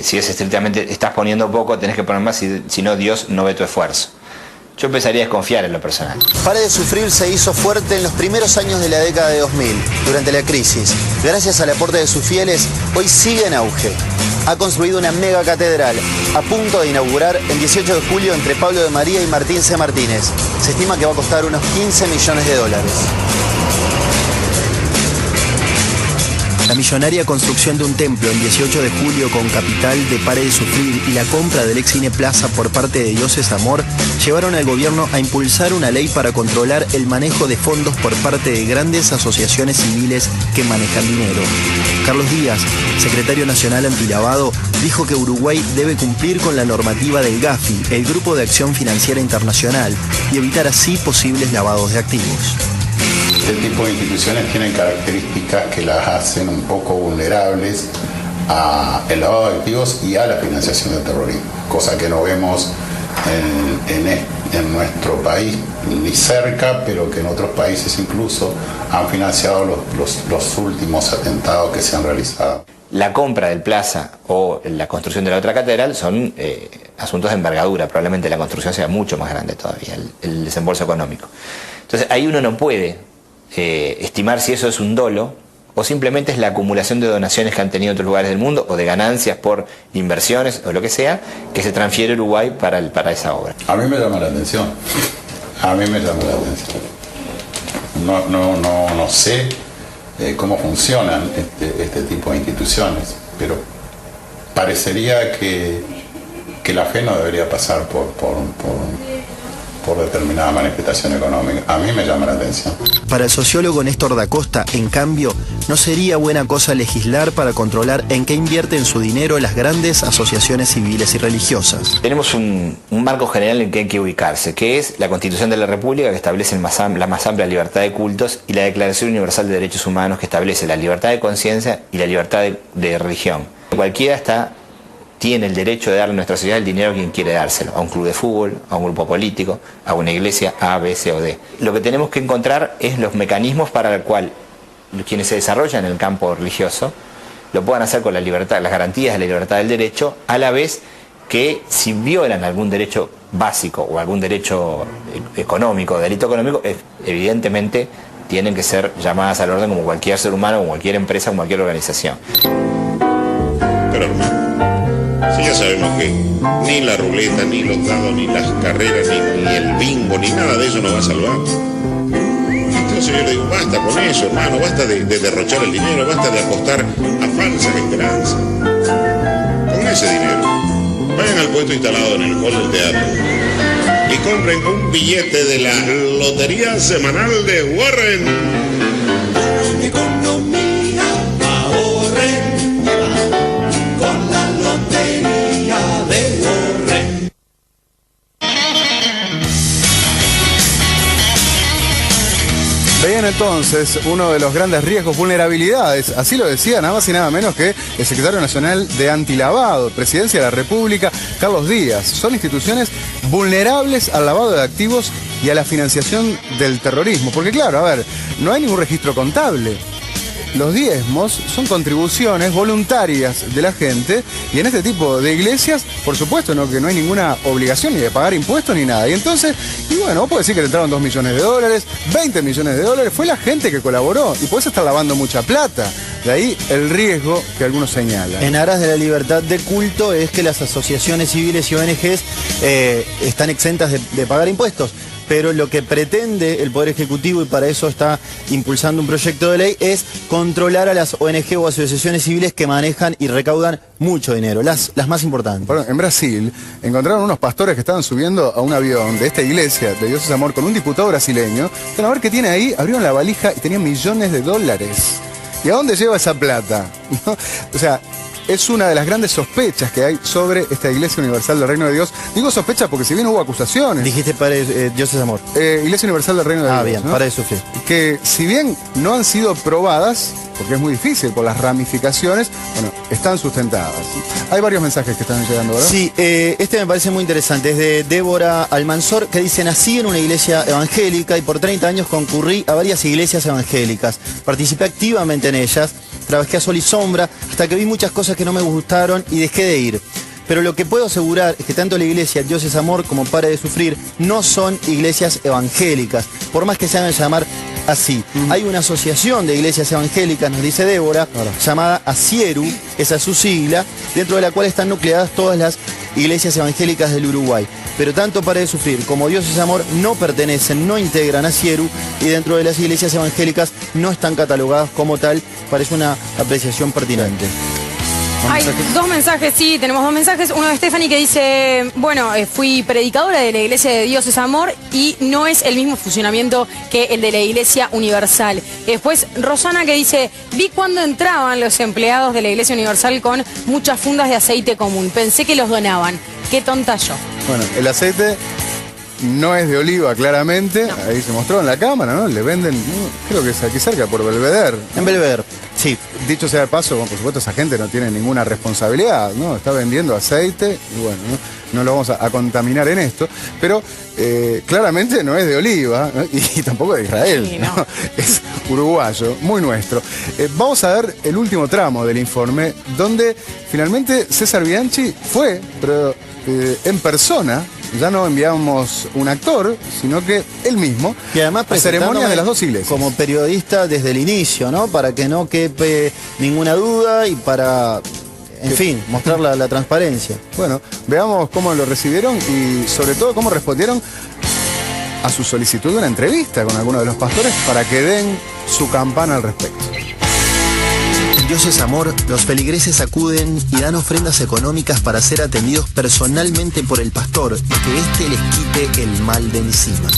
Si es estrictamente, estás poniendo poco, tenés que poner más, si no Dios no ve tu esfuerzo. Yo empezaría a desconfiar en lo personal. Pare de Sufrir se hizo fuerte en los primeros años de la década de 2000, durante la crisis. Gracias al aporte de sus fieles, hoy sigue en auge. Ha construido una mega catedral, a punto de inaugurar el 18 de julio entre Pablo de María y Martín C. Martínez. Se estima que va a costar unos 15 millones de dólares. La millonaria construcción de un templo el 18 de julio con capital de Pare de Sufrir y la compra del ex Cine Plaza por parte de Dios es Amor llevaron al gobierno a impulsar una ley para controlar el manejo de fondos por parte de grandes asociaciones civiles que manejan dinero. Carlos Díaz, secretario nacional antilavado, dijo que Uruguay debe cumplir con la normativa del GAFI, el Grupo de Acción Financiera Internacional, y evitar así posibles lavados de activos. Este tipo de instituciones tienen características que las hacen un poco vulnerables al lavado de activos y a la financiación del terrorismo, cosa que no vemos en nuestro país ni cerca, pero que en otros países incluso han financiado los últimos atentados que se han realizado. La compra del Plaza o la construcción de la otra catedral son asuntos de envergadura, probablemente la construcción sea mucho más grande todavía, el desembolso económico. Entonces ahí uno no puede estimar si eso es un dolo o simplemente es la acumulación de donaciones que han tenido otros lugares del mundo o de ganancias por inversiones o lo que sea que se transfiere a Uruguay para esa obra. A mí me llama la atención, no sé cómo funcionan este tipo de instituciones, pero parecería que la fe no debería pasar por determinada manifestación económica. A mí me llama la atención. Para el sociólogo Néstor da Costa, en cambio, no sería buena cosa legislar para controlar en qué invierten su dinero las grandes asociaciones civiles y religiosas. Tenemos un marco general en que hay que ubicarse, que es la Constitución de la República, que establece la más amplia libertad de cultos, y la Declaración Universal de Derechos Humanos, que establece la libertad de conciencia y la libertad de religión. Cualquiera tiene el derecho de darle a nuestra sociedad el dinero a quien quiere dárselo, a un club de fútbol, a un grupo político, a una iglesia A, B, C o D. Lo que tenemos que encontrar es los mecanismos para el cual quienes se desarrollan en el campo religioso lo puedan hacer con la libertad, las garantías de la libertad del derecho, a la vez que si violan algún derecho básico o algún derecho económico, delito económico, evidentemente tienen que ser llamadas al orden como cualquier ser humano, como cualquier empresa, como cualquier organización. Pero hermano, si ya sabemos que ni la ruleta, ni los dados, ni las carreras, ni el bingo, ni nada de eso nos va a salvar. Entonces yo le digo, basta con eso, hermano, basta de derrochar el dinero, basta de apostar a falsas esperanzas. Con ese dinero, vayan al puesto instalado en el hall del teatro y compren un billete de la Lotería Semanal de Warren. Economía, ahorren con la Lotería de Warren. Veían entonces uno de los grandes riesgos, vulnerabilidades, así lo decía nada más y nada menos que el secretario nacional de Antilavado, Presidencia de la República, Carlos Díaz. Son instituciones vulnerables al lavado de activos y a la financiación del terrorismo. Porque claro, a ver, no hay ningún registro contable. Los diezmos son contribuciones voluntarias de la gente y en este tipo de iglesias, por supuesto, que no hay ninguna obligación ni de pagar impuestos ni nada. Y entonces, vos podés decir que le entraron 2 millones de dólares, 20 millones de dólares, fue la gente que colaboró y podés estar lavando mucha plata. De ahí el riesgo que algunos señalan. En aras de la libertad de culto es que las asociaciones civiles y ONGs están exentas de pagar impuestos. Pero lo que pretende el Poder Ejecutivo, y para eso está impulsando un proyecto de ley, es controlar a las ONG o asociaciones civiles que manejan y recaudan mucho dinero, las más importantes. Bueno, en Brasil encontraron unos pastores que estaban subiendo a un avión de esta iglesia de Dios es Amor con un diputado brasileño. A ver qué tiene ahí, abrieron la valija y tenían millones de dólares. ¿Y a dónde lleva esa plata? ¿No? O sea, es una de las grandes sospechas que hay sobre esta Iglesia Universal del Reino de Dios. Digo sospecha porque si bien hubo acusaciones. Dijiste Padre Dios es amor. Iglesia Universal del Reino de Dios. Bien, ¿no? Para de sufrir. Que si bien no han sido probadas, porque es muy difícil por las ramificaciones, bueno, están sustentadas. Hay varios mensajes que están llegando, ¿verdad? Sí, este me parece muy interesante. Es de Débora Almanzor, que dice: nací en una iglesia evangélica y por 30 años concurrí a varias iglesias evangélicas. Participé activamente en ellas, trabajé a sol y sombra, hasta que vi muchas cosas que no me gustaron y dejé de ir. Pero lo que puedo asegurar es que tanto la iglesia Dios es amor como Pare de Sufrir no son iglesias evangélicas, por más que se hagan llamar así. Hay una asociación de iglesias evangélicas, nos dice Débora, llamada ASIERU, esa es su sigla, dentro de la cual están nucleadas todas las iglesias evangélicas del Uruguay. Pero tanto Pare de Sufrir como Dios es amor no pertenecen, no integran a ASIERU, y dentro de las iglesias evangélicas no están catalogadas como tal. Parece una apreciación pertinente. Hay dos mensajes, sí, tenemos dos mensajes. Uno de Stephanie que dice: bueno, fui predicadora de la Iglesia de Dios es Amor y no es el mismo funcionamiento que el de la Iglesia Universal. Después Rosana que dice: vi cuando entraban los empleados de la Iglesia Universal con muchas fundas de aceite común. Pensé que los donaban. Qué tonta yo. Bueno, el aceite no es de oliva, claramente. No. Ahí se mostró en la cámara, ¿no? Le venden, creo que es aquí cerca, por Belvedere. En Belvedere, sí. Dicho sea de paso, por supuesto, esa gente no tiene ninguna responsabilidad, ¿no? Está vendiendo aceite y bueno, no lo vamos a contaminar en esto, pero claramente no es de oliva, ¿no? y tampoco de Israel, sí, ¿no? Es uruguayo, muy nuestro. Vamos a ver el último tramo del informe, donde finalmente César Bianchi fue, pero en persona. Ya no enviamos un actor, sino que él mismo. Y además ceremonias de las dos iglesias. Como periodista desde el inicio, ¿no? Para que no quepe ninguna duda y para, en fin, mostrar la transparencia. Bueno, veamos cómo lo recibieron y sobre todo cómo respondieron a su solicitud de una entrevista con alguno de los pastores para que den su campana al respecto. Dios es amor, los feligreses acuden y dan ofrendas económicas para ser atendidos personalmente por el pastor y que éste les quite el mal de encima.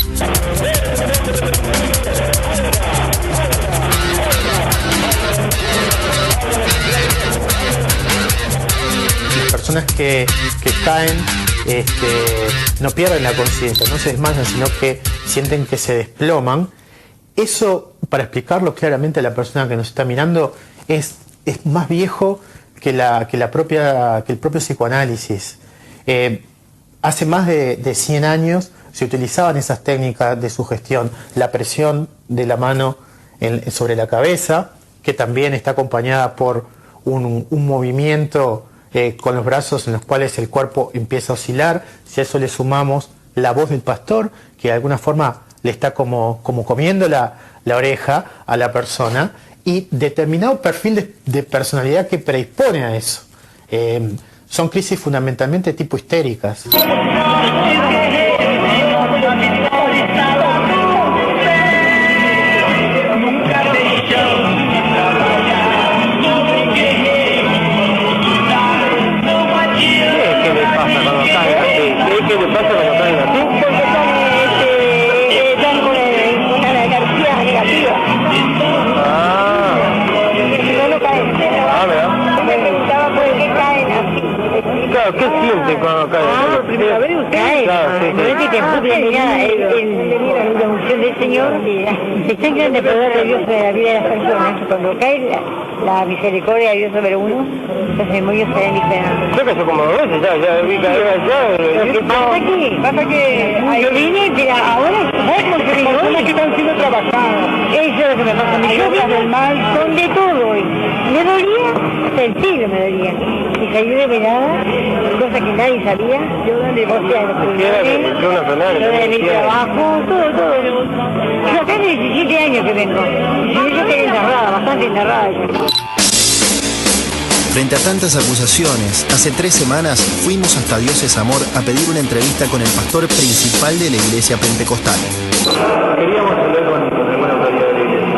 Las personas que caen no pierden la conciencia, no se desmayan, sino que sienten que se desploman. Eso, para explicarlo claramente a la persona que nos está mirando, es más viejo que el propio psicoanálisis. Hace más de 100 años se utilizaban esas técnicas de sugestión, la presión de la mano sobre la cabeza, que también está acompañada por un movimiento con los brazos en los cuales el cuerpo empieza a oscilar. Si a eso le sumamos la voz del pastor, que de alguna forma le está como comiendo la oreja a la persona, y determinado perfil de personalidad que predispone a eso. Son crisis fundamentalmente tipo histéricas. ¿Qué siente cuando cae? Primera vez cae. Parece que la unción del Señor está en grande poder de Dios sobre la vida de las personas. Cuando cae la misericordia de Dios sobre uno, los demonios se ven diferentes. Yo que soy como 2 veces, ya vi caer allá. Lo que pasa que yo vine, pero ahora, ¿sabes cómo se digo? Personas que están siendo trabajadas. Eso es lo que me pasa a mí. Yo vi del mal, son de todo hoy. Me dolía, hasta el cielo me dolía. Y salí de velada, cosa que nadie sabía. Yo donde vos seas, lo de mi trabajo, todo. Yo acá hace 17 años que vengo. Y yo quedé enterrada, bastante enterrada. Frente a tantas acusaciones, hace 3 semanas fuimos hasta Dios es Amor a pedir una entrevista con el pastor principal de la iglesia pentecostal. Queríamos hablar con alguna autoridad de la iglesia.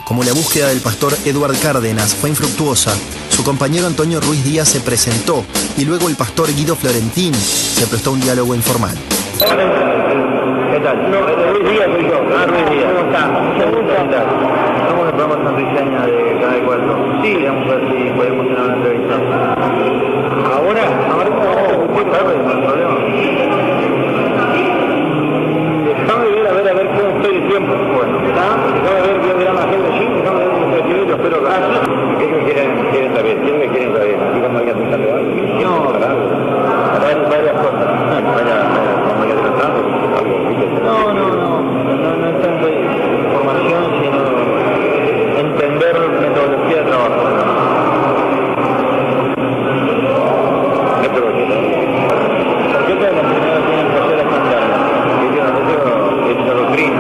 Como la búsqueda del pastor Edward Cárdenas fue infructuosa, su Su compañero Antonio Ruiz Díaz se presentó y luego el pastor Guido Florentín se prestó a un diálogo informal. ¿Qué tal? No, Ruiz Díaz soy yo. Ruiz Díaz. ¿Cómo está? ¿Qué tal? Somos el programa Santo y Seña de Canal 4. Sí. Queríamos ver si podemos tener una entrevista. ¿Ahora? Ahora no, muy tarde, no hay problema. Déjame ver a ver cómo estoy de tiempo. Bueno, ¿está? Déjame ver, voy a mirar la agenda allí, déjame ver unos 3 minutos, espero que... ¿Qué quieren saber? ¿Quién me quieren saber? ¿Digamos hay que apuntarle algo? No, claro. Varias cosas. ¿Vamos a ir adelantando? No es tanto información, sino entender metodología de trabajo. ¿Por qué las primeras tienen que hacer escándalo? Es una doctrina.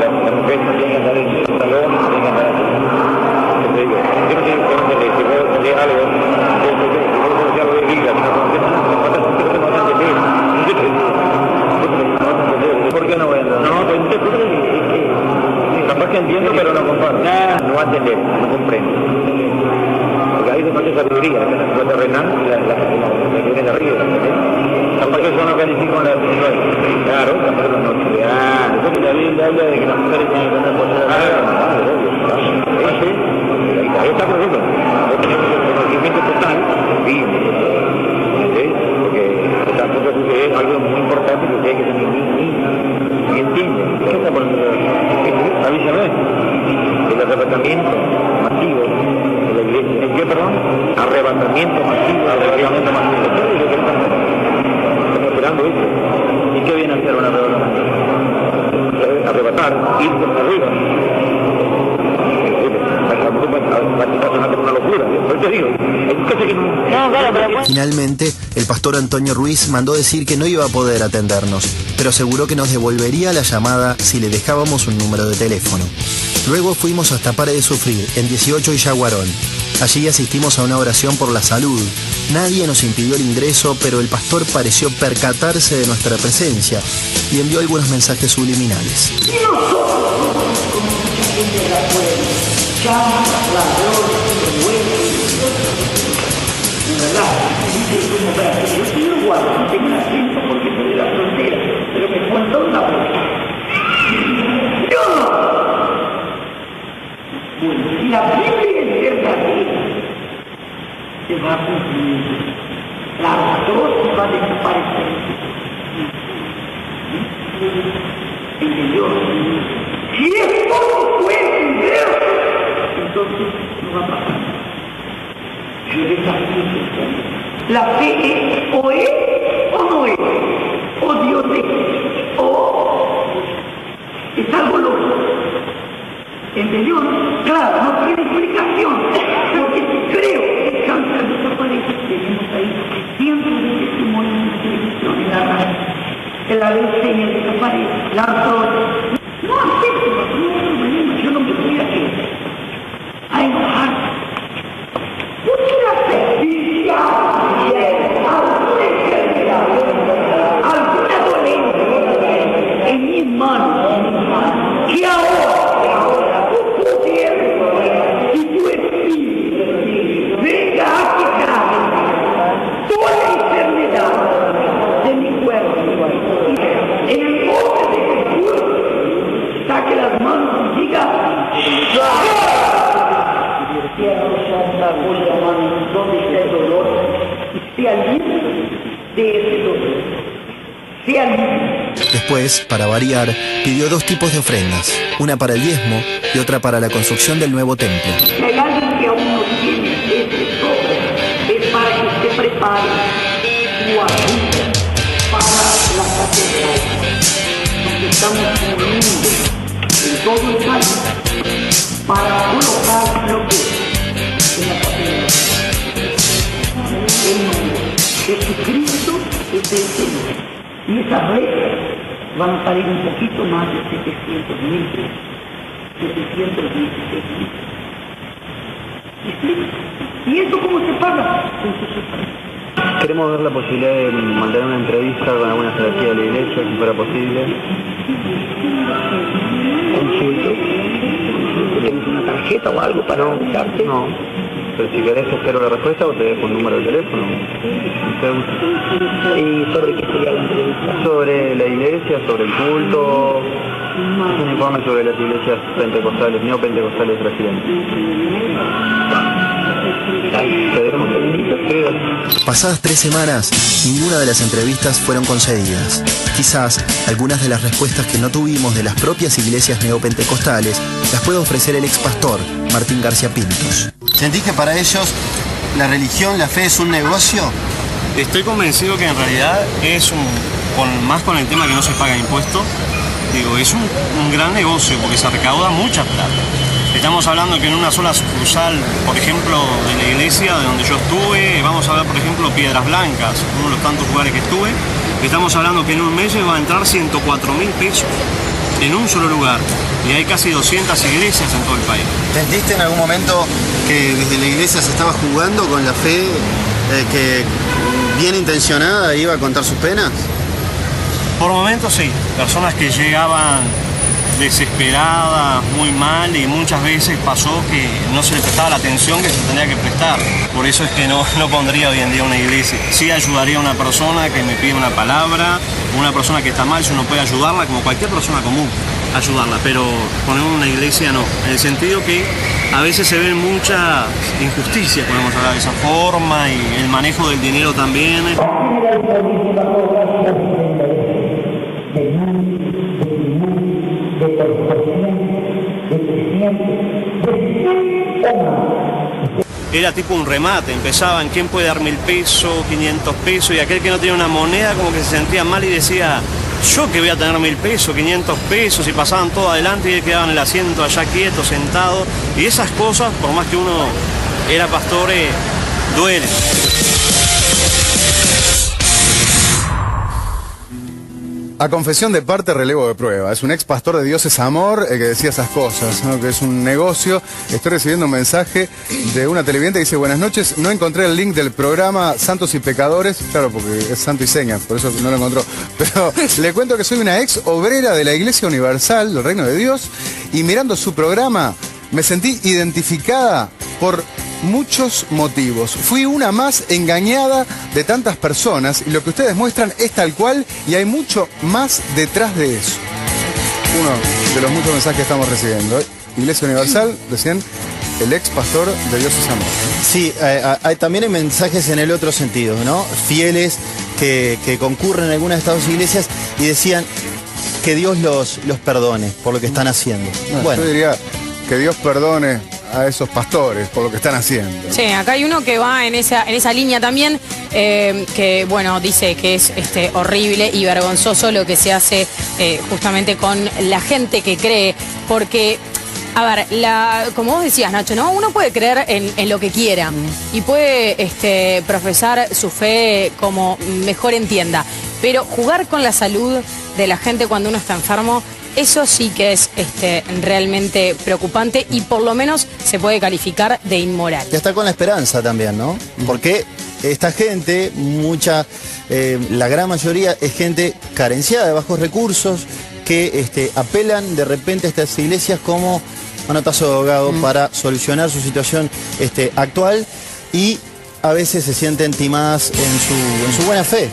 La mujer no tiene que andar en el salón, tiene que andar así. Yo no tengo que entender, si vos entendés algo, si vos conocés algo de Biblia, si no conocés nada, me falta que te vas a entender. ¿Por qué no voy a entender? No, capaz que entiendo, pero no comparto. No va a entender, no comprendo. Porque ahí se falta sabiduría, la terrenal, la que viene de arriba, ¿entendés? Capaz que eso no califica con la espiritual. Claro, capaz que no estudiar. Eso que la Biblia habla de que las mujeres tienen que tener poder de ahí está, por ejemplo. Tenemos el conocimiento total, porque tampoco es algo muy importante que hay que tener ni entiende. ¿Qué está por avísame? El arrebatamiento masivo de la iglesia. ¿En qué, perdón? Arrebatamiento masivo. Estamos esperando eso. ¿Y qué viene a hacer un arrebatamiento? Arrebatar, ir por arriba. Una locura. Por eso digo, Finalmente, el pastor Antonio Ruiz mandó decir que no iba a poder atendernos, pero aseguró que nos devolvería la llamada si le dejábamos un número de teléfono. Luego fuimos hasta Pare de Sufrir, en 18 y Yaguarón. Allí asistimos a una oración por la salud. Nadie nos impidió el ingreso, pero el pastor pareció percatarse de nuestra presencia y envió algunos mensajes subliminales. Y nosotros, como mucha gente de la puebla, llama la gloria de nuevo. De verdad, dice como ver, yo soy uruguayo, no tengo acento porque soy de la frontera, pero me cuento una cosa. ¡Dios! Bueno, si la Biblia es verdadera, se va a cumplir. La artrosis va a desaparecer. ¿Entendió? Si es por fuerte inverso, entonces no va a pasar. Yo desafío que la fe es o no es, o Dios es, o es algo loco. ¿Entendió? Claro, no tiene explicación, porque creo que el cáncer desaparece. Tenemos ahí cientos de testimonios en la televisión, en la radio. La leucemia desaparece, la artrosis. No acepto, no, yo no me voy a enojar. Porque la fe alguna dolencia en mis manos, que ahora tu poder y tu espíritu venga a quitar toda la enfermedad de mi cuerpo. En el nombre de Jesús, saque las manos y diga: Cierro Santa Julia, mano, donde está el dolor, y sea libre de ese dolor. Sea libre. Después, para variar, pidió 2 tipos de ofrendas, una para el diezmo y otra para la construcción del nuevo templo. Si hay alguien que aún no tiene ese sobre, es para que usted prepare su ayuda para la catedral. Nos estamos uniendo en todo el país para colocar lo que es en la catedral. El nombre Jesucristo es el Señor. Y esas redes van a salir un poquito más de 700.000 pesos. 716.000. ¿Y eso cómo se paga? Queremos ver la posibilidad de mandar una entrevista con alguna jerarquía de la iglesia, si fuera posible. Consulto. ¿Tienes una tarjeta o algo para comunicarte? No. pero si querés espero la respuesta o te dejo un número de teléfono. ¿Y sobre qué sería la entrevista? Sobre la iglesia, sobre el culto, es un informe sobre las iglesias pentecostales, neopentecostales brasileñas. Pasadas 3 semanas, ninguna de las entrevistas fueron concedidas. Quizás algunas de las respuestas que no tuvimos de las propias iglesias neopentecostales las puede ofrecer el ex pastor Martín García Pintos. ¿Sentís que para ellos la religión, la fe es un negocio? Estoy convencido que en realidad es más con el tema que no se paga impuesto, digo, es un gran negocio porque se recauda mucha plata. Estamos hablando que en una sola sucursal, por ejemplo, de la iglesia de donde yo estuve, vamos a ver, por ejemplo, Piedras Blancas, uno de los tantos lugares que estuve, estamos hablando que en un mes va a entrar 104.000 pesos en un solo lugar. Y hay casi 200 iglesias en todo el país. ¿Sentiste en algún momento que desde la iglesia se estaba jugando con la fe, que bien intencionada iba a contar sus penas? Por momentos sí, personas que llegaban desesperadas, muy mal, y muchas veces pasó que no se le prestaba la atención que se tendría que prestar. Por eso es que no pondría hoy en día una iglesia. Sí ayudaría a una persona que me pide una palabra, una persona que está mal, si uno puede ayudarla, como cualquier persona común, ayudarla, pero poner una iglesia no, en el sentido que a veces se ven muchas injusticias, podemos hablar de esa forma, y el manejo del dinero también. Era tipo un remate, empezaban quién puede dar 1.000 pesos, 500 pesos, y aquel que no tenía una moneda como que se sentía mal y decía, yo que voy a tener 1.000 pesos, 500 pesos, y pasaban todo adelante y él quedaba en el asiento allá quieto, sentado, y esas cosas, por más que uno era pastor, duelen. A confesión de parte, relevo de prueba. Es un ex pastor de Dios es Amor el que decía esas cosas, ¿no? Que es un negocio. Estoy recibiendo un mensaje de una televidente que dice, buenas noches, no encontré el link del programa Santos y Pecadores. Claro, porque es santo y seña, por eso no lo encontró. Pero le cuento que soy una ex obrera de la Iglesia Universal del Reino de Dios, y mirando su programa me sentí identificada por muchos motivos. Fui una más engañada de tantas personas, y lo que ustedes muestran es tal cual, y hay mucho más detrás de eso. Uno de los muchos mensajes que estamos recibiendo. Iglesia Universal, decían, el ex pastor de Dios es Amor. Sí, también hay mensajes en el otro sentido, ¿no? Fieles que concurren a algunas de estas dos iglesias y decían que Dios los perdone por lo que están haciendo. No, bueno, yo diría que Dios perdone a esos pastores por lo que están haciendo. Sí, acá hay uno que va en esa línea también, que bueno, dice que es horrible y vergonzoso lo que se hace justamente con la gente que cree, porque, a ver, como vos decías, Nacho, ¿no? Uno puede creer en lo que quiera y puede profesar su fe como mejor entienda, pero jugar con la salud de la gente cuando uno está enfermo, eso sí que es realmente preocupante, y por lo menos se puede calificar de inmoral. Y hasta con la esperanza también, ¿no? Porque esta gente, la gran mayoría es gente carenciada de bajos recursos, que apelan de repente a estas iglesias como manotazo de ahogado para solucionar su situación actual, y a veces se sienten timadas en su buena fe.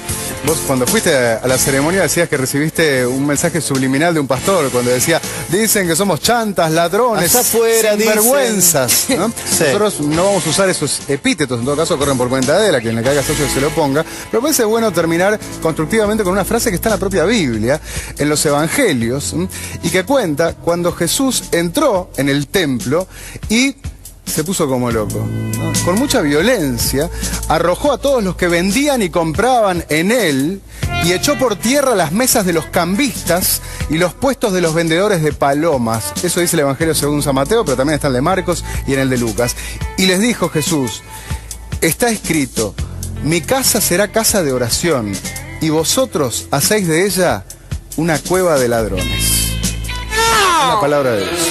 Vos cuando fuiste a la ceremonia decías que recibiste un mensaje subliminal de un pastor cuando decía, dicen que somos chantas, ladrones, sinvergüenzas, ¿no? Sí. Nosotros no vamos a usar esos epítetos, en todo caso corren por cuenta de él, a quien le caiga socio que se lo ponga, pero parece bueno terminar constructivamente con una frase que está en la propia Biblia, en los Evangelios, y que cuenta cuando Jesús entró en el templo y se puso como loco, ¿no? Con mucha violencia, arrojó a todos los que vendían y compraban en él y echó por tierra las mesas de los cambistas y los puestos de los vendedores de palomas. Eso dice el Evangelio según San Mateo, pero también está el de Marcos y en el de Lucas. Y les dijo Jesús, está escrito, mi casa será casa de oración y vosotros hacéis de ella una cueva de ladrones. Una palabra de Dios.